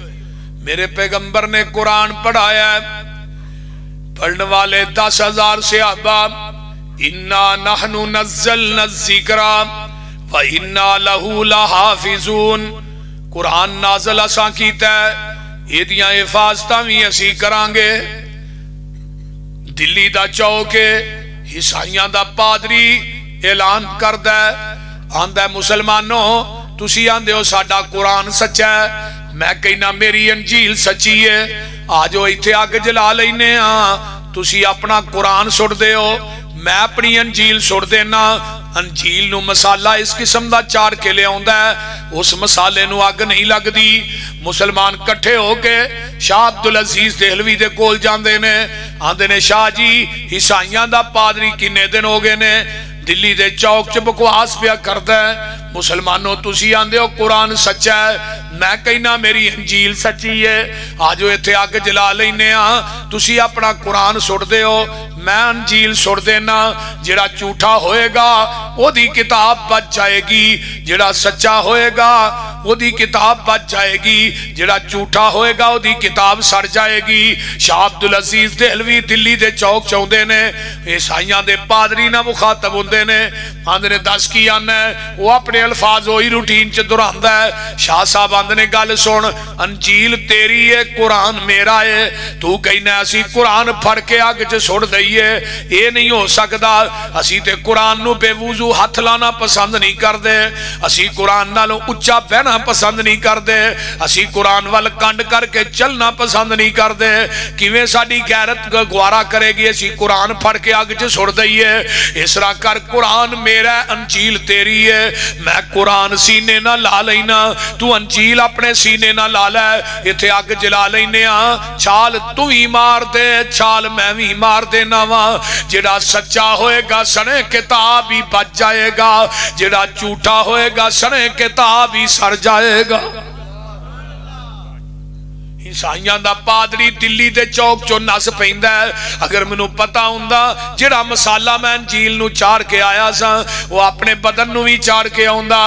मेरे पैगंबर ने कुरान पढ़ाया है, पढ़ने वाले 10,000 सहाबा। इन्ना नहनु नज़्ज़लना ज़िक्रा व इन्ना लहू लहाफ़िज़ून। कुरान नाज़िल असां कीता है, इहदियां हिफाजतां भी असीं करांगे। दिल्ली दा चौक ईसाइयां दा पादरी ऐलान करदा है, आंदा मुसलमानों तुसी आंदे हो साडा कुरान सच्चा है, मैं कहना मेरी अंजील सच्ची है। आजो इत्थे अग जला लेने तुसी अपना कुरान सुट दे हो, मैं अपनी अंजील सुट देना। अंजील नू मसाला इस किस्म दा चार के ले आउंदा है, उस मसाले नू अग नहीं लगदी। मुसलमान कट्ठे होके शाह अब्दुल अजीज देहलवी दे कोल जांदे ने, आंदे ने शाह जी ईसाइयां दा पादरी किन्ने दिन हो गए ने दिल्ली दे चौक च बकवास पिया करदा है। मुसलमानों तुसी आंदे हो कुरान सच्चा है, मैं कहना मेरी अंजील सच्ची है। आजो इत्थे अग जला लेने तुसी अपना कुरान सुटदे हो, मैं अंजील सुट देना। जेड़ा झूठा होएगा ओदी किताब बच जाएगी, जेड़ा सच्चा होएगा ओदी किताब बच जाएगी, जेड़ा झूठा होएगा ओदी किताब सड़ जाएगी। शाह अब्दुल अजीज देहलवी दिल्ली दे चौक चाउंदे ने, ईसाइयां दे पादरी ना मुखातब हुंदे ने, आंदे ने दस की आना है, वो अपने अल्फाज वही रूटीन च दोहरांदा है। शाह साहब आंदे ने गल सुन, अंजील तेरी है कुरान मेरा है, तू कहना असी कुरान फड़ के अग च सुट दईए, ये नहीं हो सकता। असी ते कुरान नू बेवुजू हथ लाना पसंद नहीं करते, असी कुरान नालों उच्चा बहना पसंद नहीं करते, असी कुरान वाल कंड करके चलना पसंद नहीं करते। किवें साडी गैरत गवारा करेगी असी कुरान फड़ के अग च सुट दईए। इस तरह कर कुरान मेरा अंजील तेरी है, मैं कुरान सीने ना ला लेना, तू अंजील अपने सीने ना ला लै, इत्थे अग जला लेने छाल तू ही मार दे, छाल मैं भी मार देना वा। जेड़ा सच्चा होएगा सने किताब ही बच जाएगा, जेड़ा झूठा होएगा सने किताब ही सड़ जाएगा। ईसाइयां दा पादरी दिल्ली दे चौक चो नस पैंदा है। अगर मैनू पता हुंदा जेड़ा मसाला मैं अंजील नू चार के आया सा वो अपने बदन नू भी चार के आउंदा।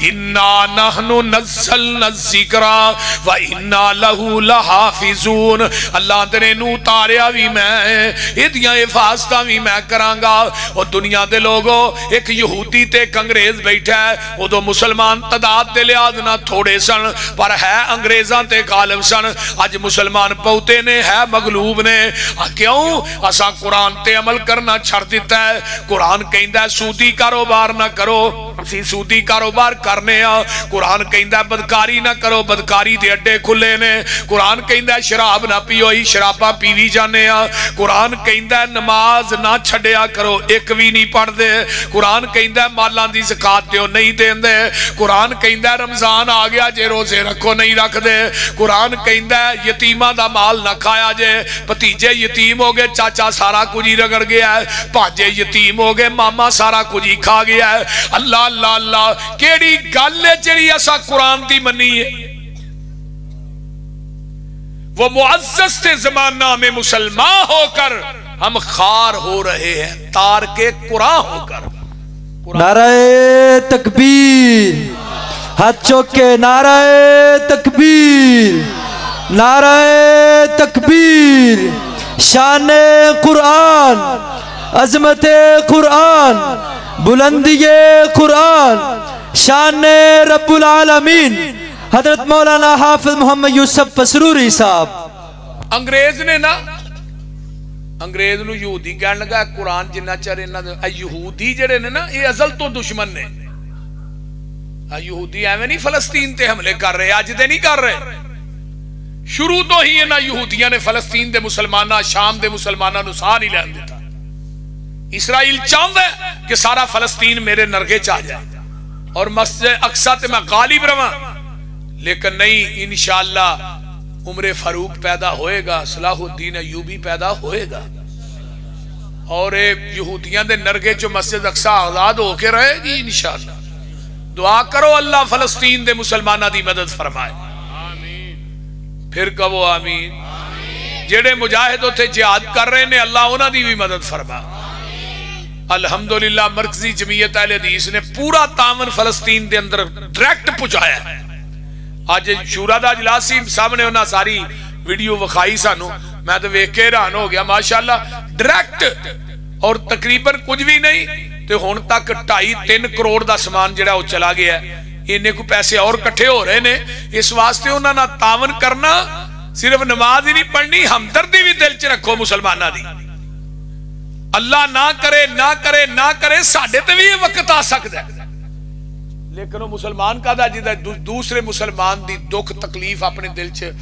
इन्ना नहनु नज़्ज़लना ज़िक्रा व इन्ना लहू लहाफ़िज़ून। अल्लाह तेरे नू उतारिया भी मैं, इहदियां हिफाजतां भी मैं करांगा। और दुनिया दे लोगो एक यहूदी ते एक अंग्रेज बैठा है, उदों मुसलमान तादाद दे लिहाज ना थोड़े सन पर है अंग्रेजां ते गालिब सन। अज मुसलमान बहुते ने है मगलूब ने, क्यों असा कुरान ते अमल करना छड़ दिता है। कुरान कहंदा सूदी कारोबार ना करो, असी सूदी कारोबार करने आ। कुरान कहंदा बदकारी ना करो, बदकारी दे अड्डे खुले ने। कुरान कहंदा शराब ना पियो, ही शराबा पीवी जाने आ। कुरान कहंदा नमाज ना छड्या करो, एक भी नहीं पढ़दे। कुरान कहंदा मालां दी ज़कात दिओ, नहीं देंदे। कुरान कहंदा रमजान आ गया जे रोजे रखो, नहीं रखदे। कुरान कहंदा यतीमा दा माल ना खाया जे, भतीजे यतीम हो गए चाचा सारा कुछ ही रगड़ गया है, भाजे यतीम हो गए मामा सारा कुछ ही खा गया है। अल्लाह अल्लाह अल्लाह केड़ी गल है जेड़ी असा कुरान दी मनी है। वो मुअज़्ज़ज़ थे ज़माना में मुसलमान होकर हम खार हो रहे हैं तार के कुरान होकर। नाराए तकबीर, हाथ चौके नाराए तकबीर, नाराए तकबीर। शान कुरान, अजमत कुरान, बुलंदी कुरान, शान रब्बुल आलमीन हजरत मौलाना हाफिज मोहम्मद यूसुफ पसरूरी साहब। अंग्रेज ने ना, अंग्रेज नू यहूदी कहन लगा कुरान जिन्ना चर इन्हां यहूदी जेड़े ने ना ये अजल तो दुश्मन ने। यहूदी एवें नहीं फलस्तीन ते हमले कर रहे, अज दे नहीं कर रहे। शुरू तो ही इन्हां यहूदियां ने फलस्तीन दे मुसलमानां, शाम दे मुसलमानां नू साह नहीं लैन दिता। इसराइल चाहता है कि सारा फलस्तीन मेरे नरगे च आ जाए और मस्जिद अक्सा ते मैं गालिब रवां, लेकिन नहीं, इंशाअल्लाह उमरे फारूक पैदा होएगा, सलाहुद्दीन अयूबी पैदा होएगा और यहूदियां दे नरगे चो मस्जिद अक्सा आजाद होके रहेगी इंशाअल्लाह। दुआ करो अल्लाह फलस्तीन दे मुसलमानां दी मदद फरमाए। फिर कहो आमीन। जेड़े मुजाहिद उत्थे जिहाद कर रहे ने अल्लाह उन्हां दी भी मदद फरमा। अल्हम्दुलिल्लाह मरकजी जमीयत अहले हदीस ने पूरा तावन फलस्तीन के अंदर डायरेक्ट पहुंचाया है। अज शूरा दा इजलास सी, सामने उन्हां सारी वीडियो विखाई सानू, मैं तो वेख के हैरान हो गया माशाअल्लाह। डायरेक्ट और तकरीबन कुछ भी नहीं तो हुण तक 2.5-3 करोड़ का समान जिहड़ा वो चला गया। इन्ने को पैसे और इकट्ठे हो रहे ने। इस वास्ते उन्हां नाल तावन करना, सिर्फ नमाज ही नहीं पढ़नी, हमदर्दी भी दिल च रखो मुसलमाना दी। अल्लाह ना करे ना करे ना करे, साडे ते भी ये वक्त आ सकता है, लेकिन वो मुसलमान कहदा जिहदा दूसरे मुसलमान दी दुख तकलीफ अपने दिल च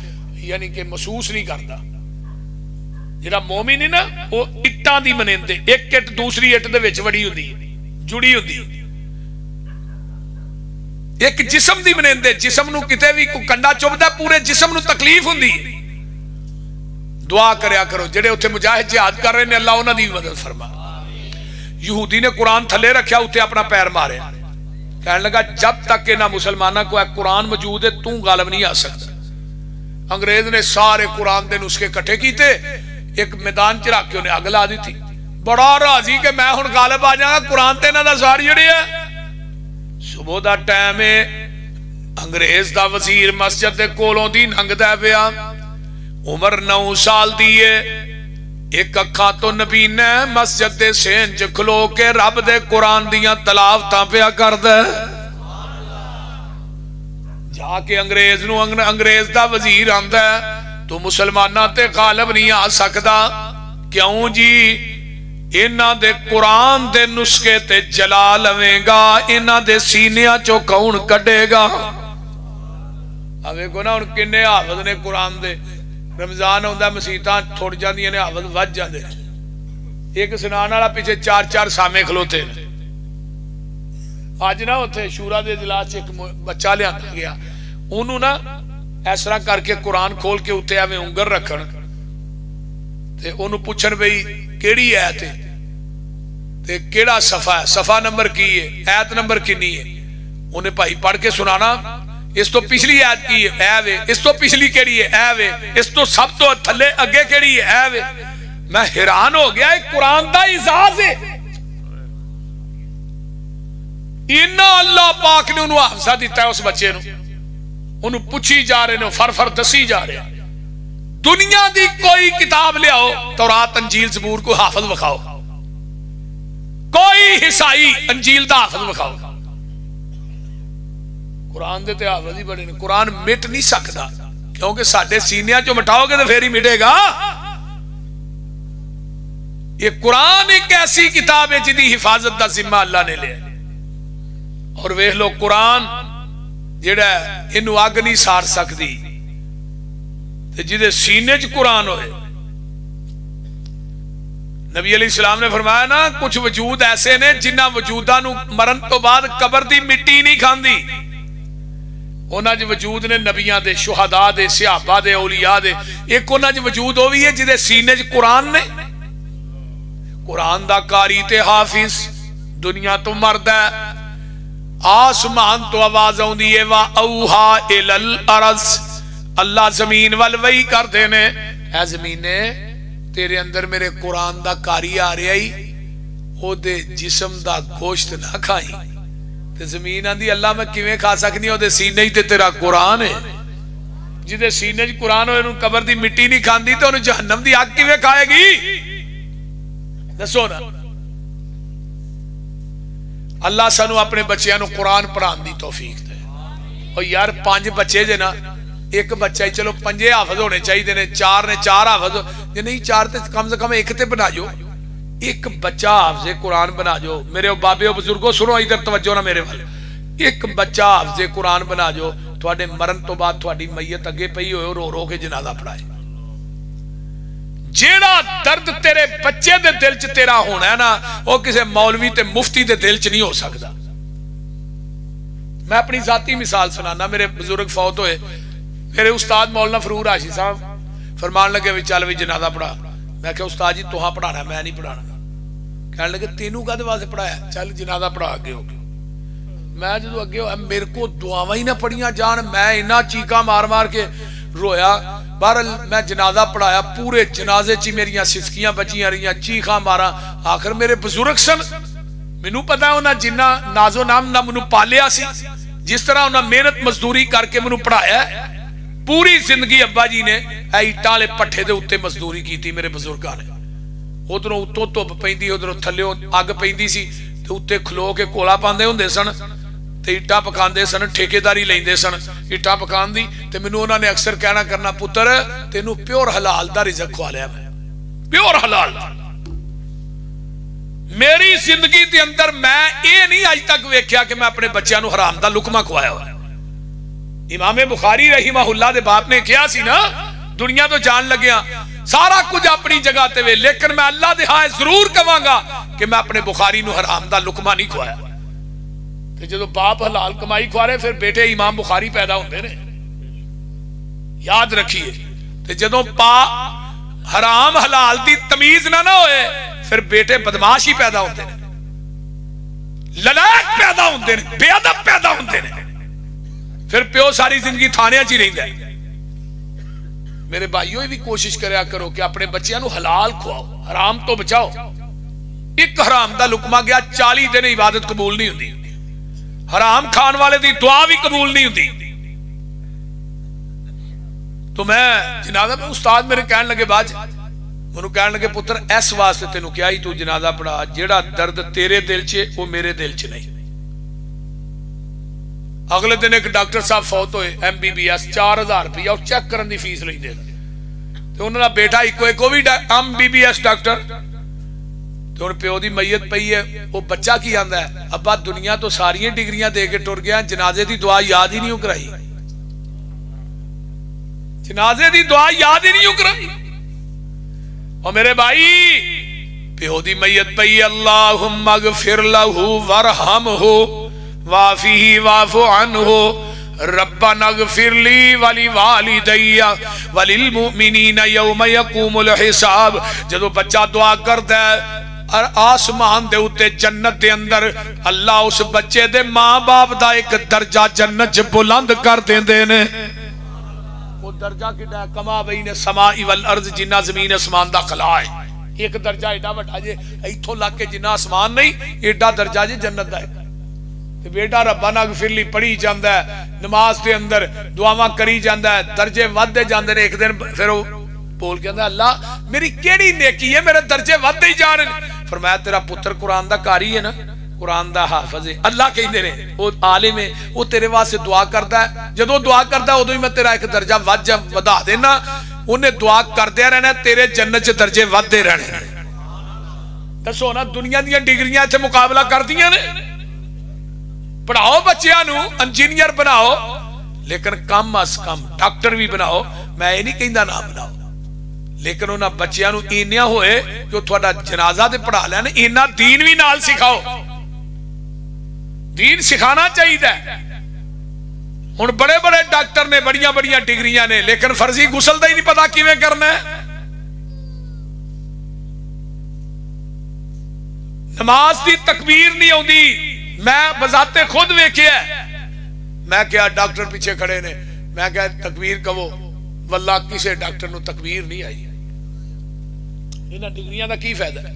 यानी कि महसूस नहीं करता। जिहड़ा मोमिन है ना वो इट्टां दी मनेंदे, एक इट दूसरी इट दे विच वड़ी हुंदी जुड़ी हुंदी। एक जिस्म दी मनेंदे, जिस्म नूं किते भी कोई कंडा चुभदा पूरे जिस्म नूं तकलीफ हुंदी। दुआ करया करो जेड़े उत्थे मुजाहिद जिहाद कर रहे ने, अल्लाह उन्हां दी मदद फरमा। यहूदी ने कुरान थले रखा, उत्ते अपना पैर मारिया, कहने लगा जब तक इन्हां मुसलमानों को कुरान मौजूद है तू गालिब नहीं आ सकता। अंग्रेज ने सारे कुरान के नुस्खे इकट्ठे किए, एक मैदान च रख के उन्हें अग ला दी थी। बड़ा राजी कि मैं हुण गालिब आ जाऊंगा, कुरान ते इन्हां दा सारी जिहड़ी है। सुबह का टाइम है, अंग्रेज का वजीर मस्जिद के कोलों दी लंघदा पिया, उम्र 9 साल दी है, एक अखा तो नबीना मस्जिद के सेन च खलो के रब दे कुरान दियां तलावतां पिया करदा। जाके अंग्रेज नूं अंग्रेज दा वजीर आंदा, तू मुसलमाना ते गालिब नहीं आ सकदा। क्यों जी? इन्हां दे कुरान दे नुस्खे ते जला लवेगा, इन्हां दे सीनियां चों कौन कढेगा? आ वेखो ना हुण किन्ने हाफिज ने कुरान दे। रमजान आउंदा मसीतां थुड़ जांदियां ने, हाफिज वध जांदे। एक सुनाण वाला पिछे 4-4 सामे खलोते ने। अज ना उत्थे शूरा दे इजलास च एक बच्चा लिआंदा गया, उन्होंने ना इस तरह करके कुरान खोल के उत्ते एवें उंगल रखन ते उन्होंने पुछन बई केड़ी ऐत है ते केड़ा सफा है, सफा नंबर की है, ऐत नंबर कितनी है। उन्हें भाई पढ़ के सुनाना, इस तो पिछली ऐत की है, ऐ वे, इस तो पिछली केड़ी है, ऐ वे, इस तो सब तो थले अगे केड़ी है, ऐ वे। मैं हैरान हो गया, कुरान दा इजाज है। इन्ना अल्लाह पाक ने उन्होंने हाफसा दिता है उस बच्चे नूं, उन्होंने पुछी जा रहे ने, फर दसी जा रहे। दुनिया की कोई किताब लियाओ, तौरात अंजील ज़बूर को हाफिज विखाओ, कोई हिसाई अंजील दा हाफिज विखाओ। कुरान दे ते हाफिज ही बड़े ने। कुरान मिट नहीं सकता, क्योंकि साडे सीनिया चो मिटाओगे तो फिर ही मिटेगा। ये कुरान एक ऐसी किताब है जिहदी हिफाजत का जिम्मा अल्लाह ने लिया। और वेख लो कुरान जिहड़ा इनू अग नहीं साड़ सकती, जिहदे सीने च कुरान होए। नबी अलैहिस्सलाम ने फरमाया ना, कुछ वजूद ऐसे ने जिन्हां वजूदां नू मरन तो बाद कबर दी मिट्टी नहीं खांदी। उन्हां च वजूद ने नबियां दे, शुहदा दे, सहाबा दे, औलिया दे। एक उन्हां च वजूद वो भी है जिहदे सीने च कुरान ने। कुरान दा कारी ते हाफिज दुनिया तो मरदा है। आसमान तो आवाज आउंदी है, वा औहा इलल अरज़, अल्लाह जमीन वल वही करते ने, ऐ जमीने तेरे अंदर मेरे कुरान दा कारी आ रहा ही, ओदे जिस्म दा गोश्त ना खाई। ते जमीन आंदी अल्लाह मैं किवें खा सकनी, ओदे सीने ते तेरा कुरान है। जिदे सीने च कुरान होए उन्हें कबर दी मिट्टी नहीं खांदी, तो उन्हें जहन्नम दी अग किवें खाएगी? दसो ना। अल्लाह सानू अपने बच्चों को कुरान पढ़ाने की तौफीक दे। और यार 5 बच्चे जे ना, एक बच्चा ही चलो 5 हाफिज होने चाहिए ने, 4 ने 4 हाफिज, जे नहीं 4 तो कम से कम एक ते बना जो, एक बच्चा हाफिज कुरान बना जो। मेरे बाबे बुजुर्गो सुनो, इधर तवज्जो ना मेरे वाले। एक बच्चा हाफिज कुरान बना जो, थोड़े मरन तो बाद थोड़ी मैयत अगे पई हो, रो रो के जनाजा पढ़ाए। जेड़ा दर्द तेरे बच्चे दे दिल च तेरा होना है ना, वो किसी मौलवी ते मुफ्ती दे दिल च नहीं हो सकता। मैं अपनी जाती मिसाल सुनाना। मेरे बुजुर्ग फौत होए, मेरे उस्ताद मौलाना फरूर हाशी साहब फरमान लगे भी चल भी जनाजा पढ़ा। मैं क्या उस्ताद जी तुहां पढ़ाना, मैं नहीं पढ़ाना। कहने लगे तेनू काहदे वास्ते पढ़ाया, चल जनाजा पढ़ा अगे हो गया। मैं जो अगे मेरे को दुआवां ही ना पढ़ियां जान, मैं इन्ना चीका मार मार के रोया। बहरल मैं जनाजा पढ़ाया, पूरे जनाजे च मेरिया सिसकियां बजियां रही, चीखा मारा। आखिर मेरे बुजुर्ग सन, मैनू पता है उन्हें जिन्ना नाजो नाम ना मैनू पालिया सी, जिस तरह उन्हें मेहनत मजदूरी करके मैनू पढ़ाया। पूरी जिंदगी अब्बा जी ने ईटा वाले पट्ठे के उत्ते मजदूरी की मेरे बुजुर्गों ने। उधरों उत्तों धुप पैंदी, उधरों थल्लों अग पैंदी सी, ते उत्ते खलो के कोला पांदे हुंदे सन ते ईटा पकांदे सन, ठेकेदारी लेंदे सन ईटा पकान दी। ते मैनू उन्होंने अक्सर कहना करना, पुत्र तेनू प्योर हलाल दा रिज़्क खवा लिया मैं, प्योर हलाल। मेरी जिंदगी के अंदर मैं ये नहीं अज तक वेख्या कि मैं अपने बच्चों को हराम का लुकमा खवाया हुआ। इमाम बुखारी रहीमहुल्लाह दे बाप ने कहा सी ना, दुनिया तो जान लग्या सारा कुछ अपनी जगह ते वे, लेकिन मैं अल्लाह दे हां जरूर कहांगा कि मैं अपने बुखारी नूं हराम दा लुकमा नहीं खवाया। ते जदों बाप हलाल कमाई खवा रहे, फिर बेटे इमाम बुखारी पैदा होंदे ने, याद रखिए। ते जदों हराम हलाल दी तमीज ना होए, फिर बेटे बदमाश ही पैदा होते हैं, ललायक पैदा होते हैं, बेअदब पैदा होते हैं। फिर प्यो सारी जिंदगी थाने च ही रहिंदा है। मेरे भाइयों भी कोशिश करया करो कि अपने बच्चों को हलाल खुआओ, हराम तो बचाओ। एक हराम का लुकमा गया, 40 दिन इबादत कबूल नहीं होती। हराम खान वाले की दुआ भी कबूल नहीं होती। तो मैं जनाजा में उस्ताद मेरे कहने लगे, बाद मैं कहने लगे, पुत्र इस वास्ते तेन क्या ही तू जनाजा पढ़ा, जेड़ा दर्द तेरे दिल च वो मेरे दिल च नहीं। अगले दिन एक डॉक्टर साहब फौत होए, MBBS 4000 रुपया चेक करने की फीस लेंदे। तो उन्होंने बेटा इको एक भी MBBS डॉक्टर। तो हुण प्यो की मैयत पई है, वो बच्चा की आंदा है, अब्बा दुनिया तो सारियां डिग्रियां दे के टुर गया, जनाजे की दुआ याद ही नहीं कराई, जनाजे की दुआ याद ही नहीं कराई। और मेरे भाई प्यो दी मैयत पई, अल्लाहुम्मा गफिर लहू वरहमहू वाफिही वाफु अन्हु रब्बना गफिर ली वली वालिदैया वलिल मुमिनीना यौम यकूमुल हिसाब। जदों बच्चा दुआ करदा है, और आसमान दे उत्ते जन्नत दे अंदर अल्लाह उस बच्चे दे मां बाप दा एक दर्जा जन्नत च बुलंद कर देंदे ने। वो दर्जा कितना, कमा बैन समाई वल अर्ज, जिन्ना जमीन आसमान दा खला है। एक दर्जा एडा वड्डा जे, इथों लग के जिन्ना आसमान नहीं, एडा दर्जा जे जन्नत दा है। ते बेटा रब्बाना गफिरली पढ़ी जांदा है, नमाज के अंदर दुआवां करी जांदा है, दर्जे वधदे जांदे ने। एक दिन फिर वो बोल के कहंदा, अल्लाह मेरी केड़ी नेकी है, मेरे दर्जे वधदे ही जा रहे हैं। फरमाया तेरा पुत्र कुरान दा कारी है ना, कुरान दा हाफिज है। अल्लाह कहंदे ने वो आलिम है, वो तेरे वास्ते दुआ करदा है, जदों दुआ करदा उदों ही मैं तेरा एक दर्जा वधा देना। उन्हें दुआ करदे रहना, तेरे जन्नत च दर्जे वधदे रहने। दसो ना, दुनिया दी डिग्रियां इत्थे मुकाबला करदियां ने। पढ़ाओ बच्चों नूं, इंजीनियर बनाओ, लेकिन कम अज कम डॉक्टर भी बनाओ। मैं ये नहीं कहंदा ना बनाओ, लेकिन उन्होंने बच्चों नूं इन्ना होए जो थोड़ा जनाजा ते पढ़ा लैन, इन्ना दीन भी नाल सिखाओ। दीन सिखाना चाहिए। हुण बड़े बड़े डॉक्टर ने, बड़िया बड़िया डिग्रियां ने, लेकिन फर्जी गुसल दा ही नहीं पता किवें करना है। नमाज की तकबीर नहीं आउंदी। मैं बजाते खुद वेखिया। मैं क्या डॉक्टर पीछे खड़े ने, मैं क्या तकबीर कहो, वल्ला किसी डॉक्टर नूं तकबीर नहीं आई। इन्हां डिग्रियां दा की फायदा है।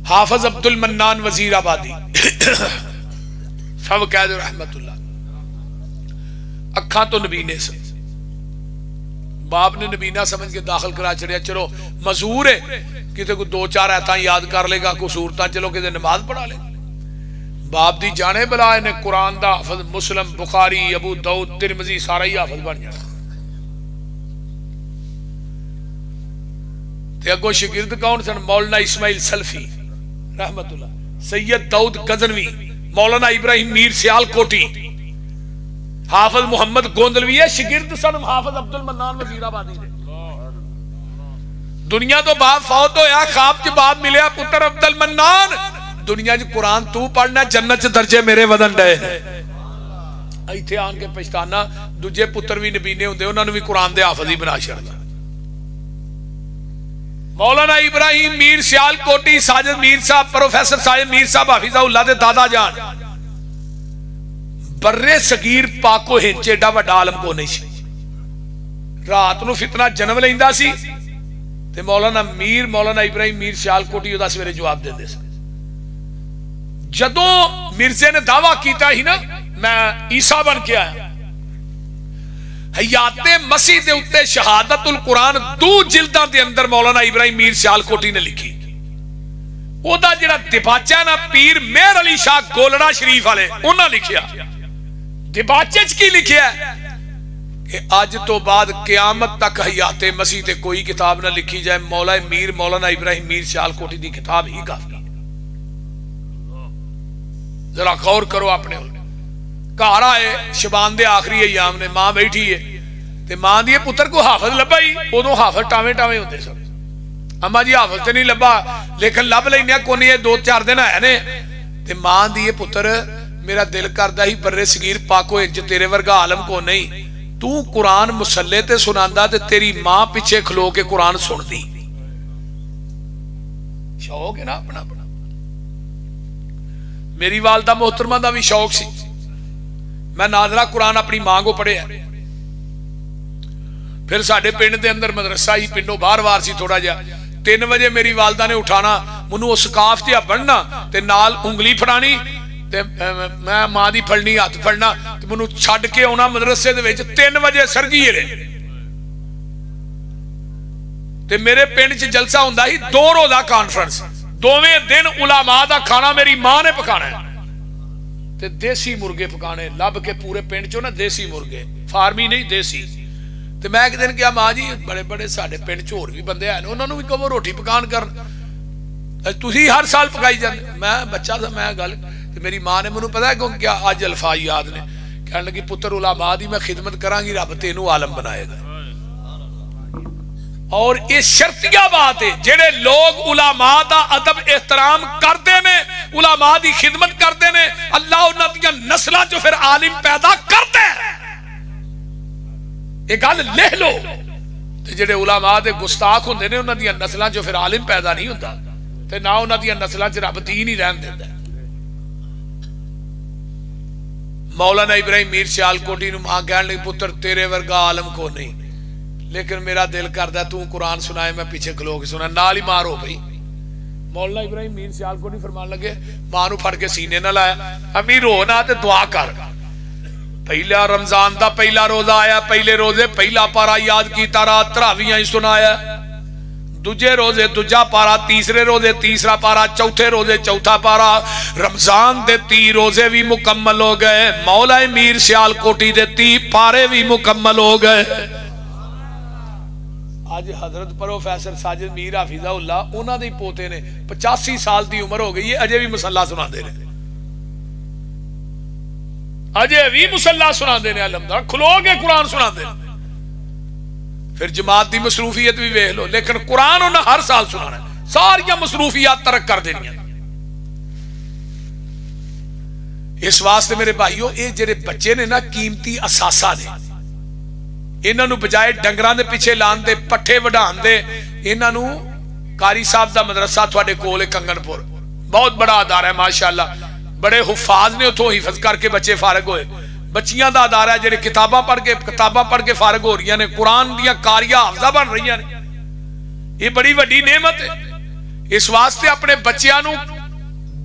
हाफिज अब्दुल मन्नान वजीराबादी सब कह दो रहमतुल्लाह, अखा तो नबीने से, बाप ने नबीना समझ के दाखिल करा छड़िया। चलो मजूर है, किसी को 2-4 आयतां याद कर लेगा, कोई सूरतां, चलो किसी नमाज पढ़ा ले। बाप दी जाने बला ने कुरान दा हाफिज, मुस्लिम, बुखारी, अबू दाऊद, तिरमिजी सारा ही हाफिज बन जाना। ते अगो शागिर्द कौन सन? मौलाना इस्माइल सल्फी रहमतुल्लाह, सैयद दाऊद गजनवी, मौलाना इब्राहिम मीर सियालकोटी, हाफिज मोहम्मद गोंदलवी है शागिर्द सन हाफिज अब्दुल मन्नान वजीराबादी दे। दुनिया तो बाप फौत होया, ख्वाब च बाप मिलया, पुत्र अब्दुल मन्नान दुनिया च कुरान तू पढ़ना, जन्नत च दर्जे मेरे वधन डे। इत्थे आन के पछताना, दूजे पुत्र भी नबीने होंदे, उन्होंने भी कुरान दे हाफिज ही बना छड़ना। मौलाना इब्राहिम मीर सियालकोटी, साजिद मीर साहब, प्रोफेसर साजिद मीर साहब हाफिज़हुल्लाह दे दादा जान, बर्रे सगीर पाको हिंच एडा वड्डा आलम को नहीं सी। रात नूं फितना जन्म लैंदा सी ते मौलाना इब्राहिम मीर सियालकोटी उहदा सवेरे जवाब देंदे सी। जदों मिर्जे ने दावा किया ही ना मैं ईसा बन के आया, हयाते मसीह दे उत्ते शहादतुल कुरान 2 जिल्दां दे अंदर मौलाना इब्राहिम मीर सियालकोटी ने लिखी। ओदा जिहड़ा दिबाचा ना पीर मेहर अली शाह गोलड़ा शरीफ वाले उन्हां लिखिया। दिबाचे च की लिखिया कि अज तो बाद क्यामत तक हयाते मसीह ते कोई किताब ना लिखी जाए, मौलाना इब्राहिम मीर सियालकोटी की किताब ही काफी। जरा गौर करो अपने घर आए शबान दे आखिरी अयाम ने, मां बैठी है ते मां दी पुत्र को हाफज लभा ही, उदों हाफज टावे टावे होंदे सन। अम्मा जी हाफज ते नहीं लभा लेकिन लभ लैने कोनी 2-4 दिन है ने ते मां दी पुत्र मेरा दिल करदा ही बर्रे सगीर पाको इंज तेरे वर्गा आलम को नहीं, तू कुरान मुसल्ले ते सुनांदा ते तेरी मां पिछे खलो के कुरान सुनदी। शौक है ना अपना अपना। मेरी वालदा मोहतरमा दा भी शौक सी, मैं नाजरा कुरान अपनी मां को पढ़िया। फिर साडे पिंड दे अंदर मदरसा ही, पिंडों बाहर वार सी थोड़ा जिहा। 3 बजे मेरी वालदा ने उठाना, मैनू उस स्काफ जिहा बनना ते नाल उंगली फड़ानी ते मैं मां दी फड़नी हथ फड़ना ते मैनू छड्ड के आउणा मदरसे दे विच। 3 बजे सरगी ते मेरे पिंड च जलसा हुंदा ही 2 रोज़ा कॉन्फ्रेंस, 2वें दिन उलामा दा खाना मेरी मां ने पकाना ते देसी मुर्गे पकाने लभ के पूरे पिंड चो ना, देसी मुर्गे, फार्मी नहीं देसी। ते मैं एक दिन कहा मां जी बड़े बड़े साडे पिंड च होर भी बंदे हैं, उन्होंने भी कहो रोटी पकान कर, तुसीं हर साल पकाई जाते। मैं बच्चा था, मैं गल ते मेरी मां ने मैनू पता है क्यों क्या अज अल्फाज याद ने, कहने लगी पुत्र उलामा दी मैं खिदमत करांगी, रब तेनू आलम बनाएगा। और ये शर्तिया बात है, जेड़े लोग उलामा दा अदब एहतराम करते ने, उलामा दी खिदमत करते ने, अल्लाह उन्हां दी नस्लां चो फिर आलिम पैदा करता है। ये गल लिख लो। ते जेड़े उलामा दे गुस्ताख हुंदे ने उन्हां दी नस्लां चो फिर आलिम पैदा नहीं हुंदा ते ना उन्हां दी नस्लां च रब दीन ही रहन दिंदा। मौलाना इब्राहिम मीर सियालकोटी नूं मां कहण लगी पुत्र तेरे वर्गा आलम को नहीं, लेकिन मेरा दिल करदा तू कुरान सुनाए, मैं पीछे खलो के सुना। नाल ही मार हो गई। मौलाना इब्राहिम मीर सियालकोटी फरमान लगे मां नूं फड़ के सीने ना लाया, अमीर रो ना ते दुआ कर। पहला रमजान दा पहला रोजा आया, पहले रोजे पहला पारा याद कीता, रात तरावियां ही सुनाया। दूजे रोजे दूजा पारा, तीसरे रोजे तीसरा पारा, चौथे रोजे चौथा पारा। रमजान दे 30 रोजे भी मुकम्मल हो गए, मौलाना मीर सियालकोटी दे 30 पारे भी मुकम्मल हो गए। आज हजरत प्रोफेसर साजिद मीर हाफिज़ाहुल्लाह उन्हां दे पोते ने 85 साल की उम्र हो गई है, अजे भी मुसल्ला सुनाते हैं, अजे भी मुसल्ला सुनाते हैं। अलहमदुलिल्लाह खलो के कुरान सुनाते हैं। फिर जमात की मसरूफियत भी वेख लो, लेकिन कुरान उन्हें हर साल सुनाना, सारियां मसरूफियत तरक कर देनियां। इस वास्ते मेरे भाईओ ये जेडे बच्चे ने ना कीमती असासा ने, इन्हों बजाय डंगरां दे पिछे लान दे पट्ठे वढाण दे, इन्हों कारी साहब दा मदरसा तुहाडे कोल है कंगनपुर, बहुत बड़ा अदारा है माशाअल्लाह, बड़े हुफाज ने उथों हिफज करके बच्चे फारग होए। बच्चियां दा अदारा है जेडे किताबां पढ़ के फारग हो रही ने, कुरान दियां कारियां हाफजा बन रही ने। ये बड़ी वड्डी नेमत है। इस वास्ते अपने बच्चियां नूं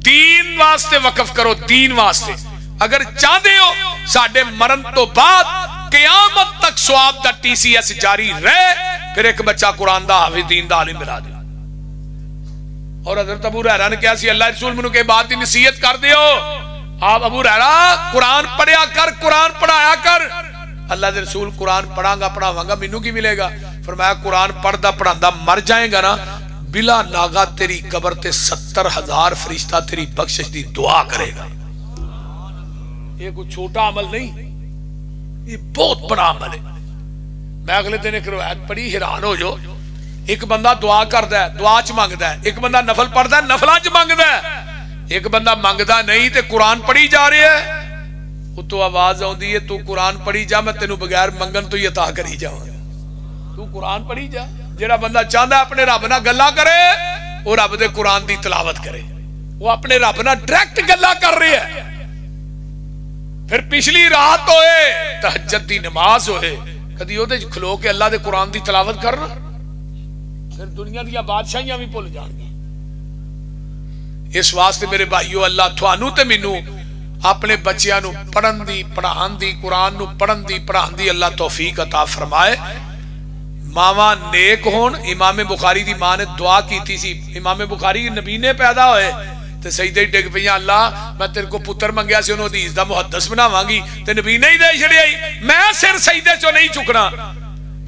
दीन वास्ते वकफ करो, दीन वास्ते। अगर चाहते हो साडे मरण तो बाद क़यामत तक सवाब दा TCS जारी रहे, फिर एक बच्चा कुरान दा हाफिज दीन दा आलिम मिला दे। और हज़रत अबू हुरैरा ने कहा सी अल्लाह रसूल मैनू के बात की नसीहत कर दियो, आप अबू हुरैरा कुरान पढ़िया कर, कुरान पढ़ाया कर। अल्लाह दे रसूल कुरान पढ़ांगा पढ़ावांगा मैनू की मिलेगा? फरमाया कुरान पढ़दा पढ़ांदा मर जाएगा ना, बिला नागा तेरी कब्र ते 70,000 फरिश्ता तेरी बख्शिश दी दुआ करेगा। ये कोई छोटा अमल नहीं, ये बहुत बड़ा अमल है। मैं अगले दिन एक रिवायत पढ़ी, हैरान हो जो। एक बंदा दुआ करदा है, दुआ च मंगदा है, एक बंदा नफल पढ़दा है, नफलां च मंगदा है, एक बंदा मंगदा नहीं ते कुरान पढ़ी जा रहा है। उतो आवाज आउंदी है तू कुरान पढ़ी जा, मैं तेनू बगैर मंगन तो ही अता करी जावांगा, तू कुरान पढ़ी जा। जेड़ा बंदा चाहता अपने रब नाल गल्लां करे, वो रब दे कुरान दी तिलावत करे, वो अपने रब नाल डायरेक्ट गल्लां कर रहा है। फिर पिछली रात होए तहज्जुद दी नमाज होए, कदी ओहदे च खलो के अल्लाह दे कुरान की तलावत करना, फिर दुनिया दी बादशाहियां भी भुल जाएंगी। इस वास्ते मेरे भाईओ अल्लाह थानू ते मैनू अपने बच्चों को पढ़न दी पढ़ान दी कुरान नू पढ़न दी पढ़ान दी अल्लाह तौफीक अता फरमाए। मावा नेक होन। इमाम बुखारी की मां ने दुआ की सी, इमाम बुखारी नबी ने पैदा होए तो सईदे डिग पईयां, अल्लाह मैं तेरे को पुत्र मंगया सी, उन्होंने हदीस दा मुहद्दिस बनावांगी ते नबी ने ही दे छड़िया, मैं सिर सईदे चो नहीं चुकना।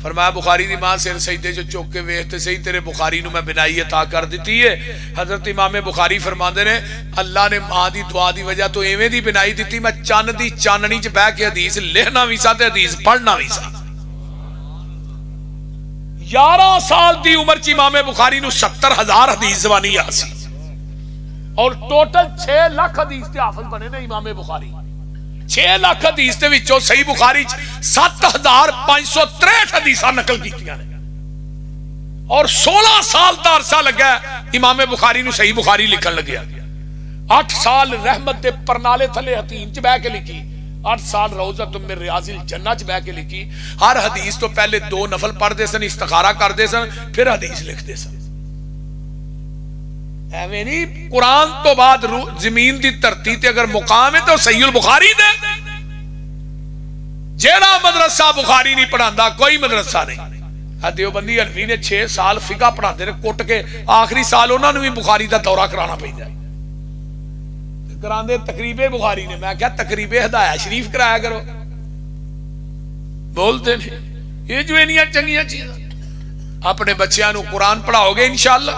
फरमाया बुखारी दी मां सिर सईदे चो चुक के वेख ते सही, तेरे बुखारी नू मैं बिनाई अता कर दी है। हजरत इमाम बुखारी फरमाते ने अल्लाह ने मां की दुआ की वजह तो इवें दी बिनाई दी, मैं चन्न दी चाननी च बह के हदीस लिखना भी सा ते हदीस पढ़ना भी सा। 11 साल की उम्र च इमाम बुखारी नू 70,000 हदीस जबानी आ सी और टोटल 6 लाख हदीस के हाफिज बने ने इमाम बुखारी। 6 लाख हदीस के विचों सही बुखारी 7,563 हदीस नकल कीतियां ने और 16 साल का अरसा लगा इमाम बुखारी नू सही बुखारी लिखन लग्या। 8 साल रहमत के परनाले थले हतीम च बह के लिखी, 8 साल रौज़तुम मिन रियाज़िल जन्नह च बह के लिखी। हर हदीस तो पहले 2 नफल पढ़ते सन, इस्तिखारा करते सन, फिर हदीस लिखते सन। एवें नहीं कुरान तो बाद जमीन की धरती ते अगर मुकाम है तो सहीहुल बुखारी दे। जेड़ा मदरसा बुखारी नहीं पढ़ाता कोई मदरसा नहीं। देवबंदी हनफी ने 6 साल फिका पढ़ाते रहे कुट के, आखिरी साल उन्होंने भी बुखारी का दौरा कराना पैंदा करांदे तकरीबे बुखारी ने। मैं क्या तकरीबे हदाया शरीफ कराया करो, बोलते नहीं ये जो इनियां चंगियां चीज़ां। अपने बच्चों को कुरान पढ़ाओगे इंशाअल्लाह,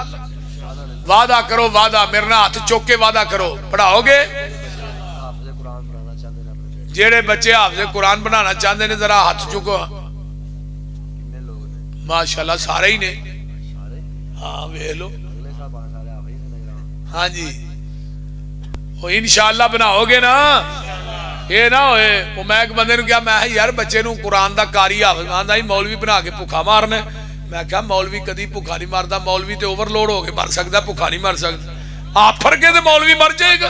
वादा करो, वादा मेरे नाल हाथ चुक के वादा करो पढ़ाओगे। जेड़े बच्चे हाफिज़े कुरान बनाना चाहते हैं जरा हाथ चुको। माशाल्लाह सारे ही ने, हाँ वेख लो। हाँ जी इंशाअल्लाह बनाओगे ना, ये ना होए वो मैं एक बंदे क्या मैं यार बच्चे नू कुरान दा कारी हाफिज़ आंदा ही मौलवी बना के भुखा मारना। मैं क्या मौलवी कदी भुखा नहीं मारता, मौलवी तो ओवरलोड हो के मर सकता, भुखा नहीं मर सकता। आफर के तो मौलवी मर जाएगा,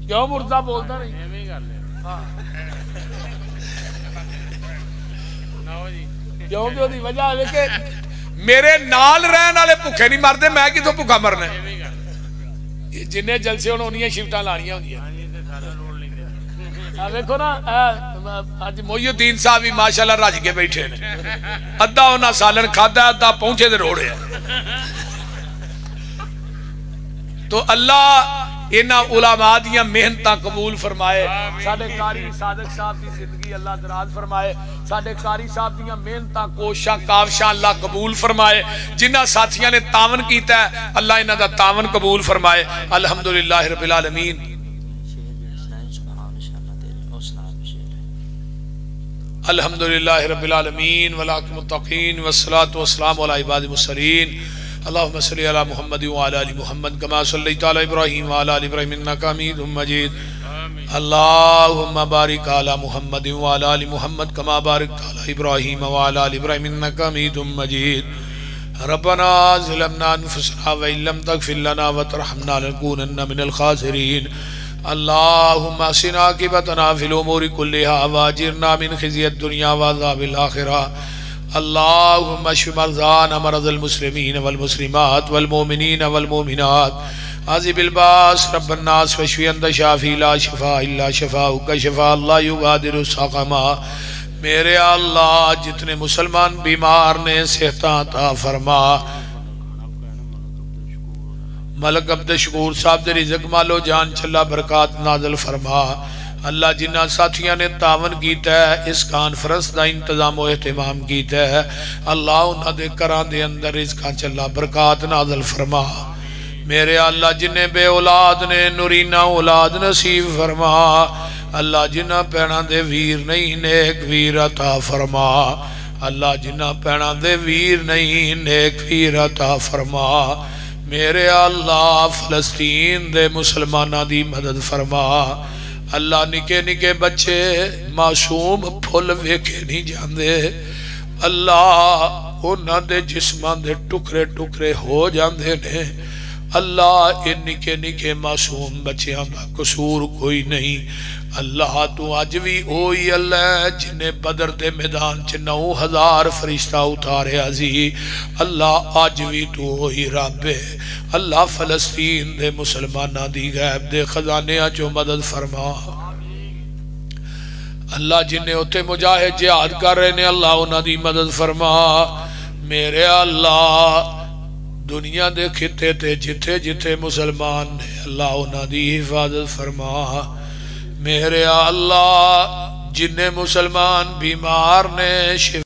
क्यों मुर्दा बोलता नहीं। क्योंकि उसकी वजह है कि मेरे नाल रहने वाले भुखे नहीं मरते, मैं कितों भुखा मरना। जिन्हें जलसे होने उन्नियां शिफ्टां लानियां होंदियां। देखो ना अज मोइयुद्दीन साहब भी माशाल्लाह रज के बैठे ने, अद्धा उन्हें सालन खादा, अद्धा पहुंचे ते रोड़े। तो अल्लाह इन्हां उलमा दियां मेहनतां कबूल फरमाए। साडे कारी सादक साहब की जिंदगी अल्लाह दराज फरमाए। साडे कारी साहब दियां मेहनतां कोशिशां काविशां अल्लाह कबूल फरमाए। जिन्हां साथियां ने तावन कीता है अल्लाह इन्हां दा तावन कबूल फरमाए। अल्हम्दुलिल्लाह रब्बिल आलमीन। अल्हम्दुलिल्लाह रब्बिल आलमीन वलाकिल मुत्तकीन वस्सलातु वस्सलामु अला इबादिल मुरसलीन। अल्लाहुम्मा सल्लि अला मुहम्मद व अला आलि मुहम्मद कमा सल्लैता अला इब्राहीम व अला आलि इब्राहीम इन्नका हमीदुम मजीद। अल्लाहुम्मा बारिक अला मुहम्मद व अला आलि मुहम्मद कमा बारकता अला इब्राहीम व अला आलि इब्राहीम इन्नका हमीदुम मजीद। रब्बना ज़लमना अनफुसना व इन लम तगफिर लना व तरहमना लनकूनन्ना मिनल खासिरीन। अल्लाहुम्मा अहसिन आक़िबतना फ़िल उमूरि कुल्लिहा व अजिरना मिन ख़िज़्यिद दुनिया व अज़ाबिल आख़िरह। अल्लाहुम्मा अश्फ़ि मरज़ाना मरज़ल मुस्लिमीन वल मुस्लिमात वल मोमिनीन वल मोमिनात आज़िबिल बास रब्बन नास वश्फ़ि अंत शाफ़ी ला शिफ़ा इल्ला शिफ़ाउका शिफ़ा ला युगादिरु सक़मा। मेरे अल्लाह जितने मुसलमान बीमार ने सेहत अता फरमा। मलक अब्द शकूर साहब दे रिज़्क़ मालो जान चला बरकत नाज़िल फरमा। अल्लाह जिन्ना साथियों ने तावन किया है इस कॉन्फ्रेंस का इंतजाम और एहतमाम किया है अल्लाह उन्होंने घरों के अंदर रिज़्क़ां चला बरकत नाज़िल फरमा। मेरे अल्लाह जिन्हें बे औलाद ने नूरीना औलाद नसीब फरमा। अल्लाह जिन्हां भैणां दे वीर नहीं नेक वीर अता फरमा। अल्लाह जिन्हां भैणां दे वीर नहीं नेक वीर अता फरमा। मेरे अल्लाह फलस्तीन दे मुसलमानां दी मदद फरमा। अल्लाह निके निके बच्चे मासूम फुल वेखे नहीं जाते। अल्लाह उन्हां दे जिस्मां दे टुकड़े टुकड़े हो जाते ने। अल्लाह इन निके निके मासूम बच्चों का कसूर कोई नहीं। अल्लाह तू अज भी ओही अल्लाह जिन्हें बदर के मैदान च 9000 फरिश्ता उतारिया सी। अल्लाह अज भी तू ओही रब है। अल्लाह फलस्तीन दे मुसलमाना दी गैब दे खजानिया चो मदद फरमा। अल्लाह जिन्हें उत्थे मुजाहिद जिहाद कर रहे ने अल्लाह उन्हां दी मदद फरमा। मेरे अल्लाह दुनिया दे खिते ते जिथे जिथे मुसलमान ने अल्लाह उन्हां दी हिफाजत फरमा। मेरे अल्लाह जिन्ने मुसलमान बीमार ने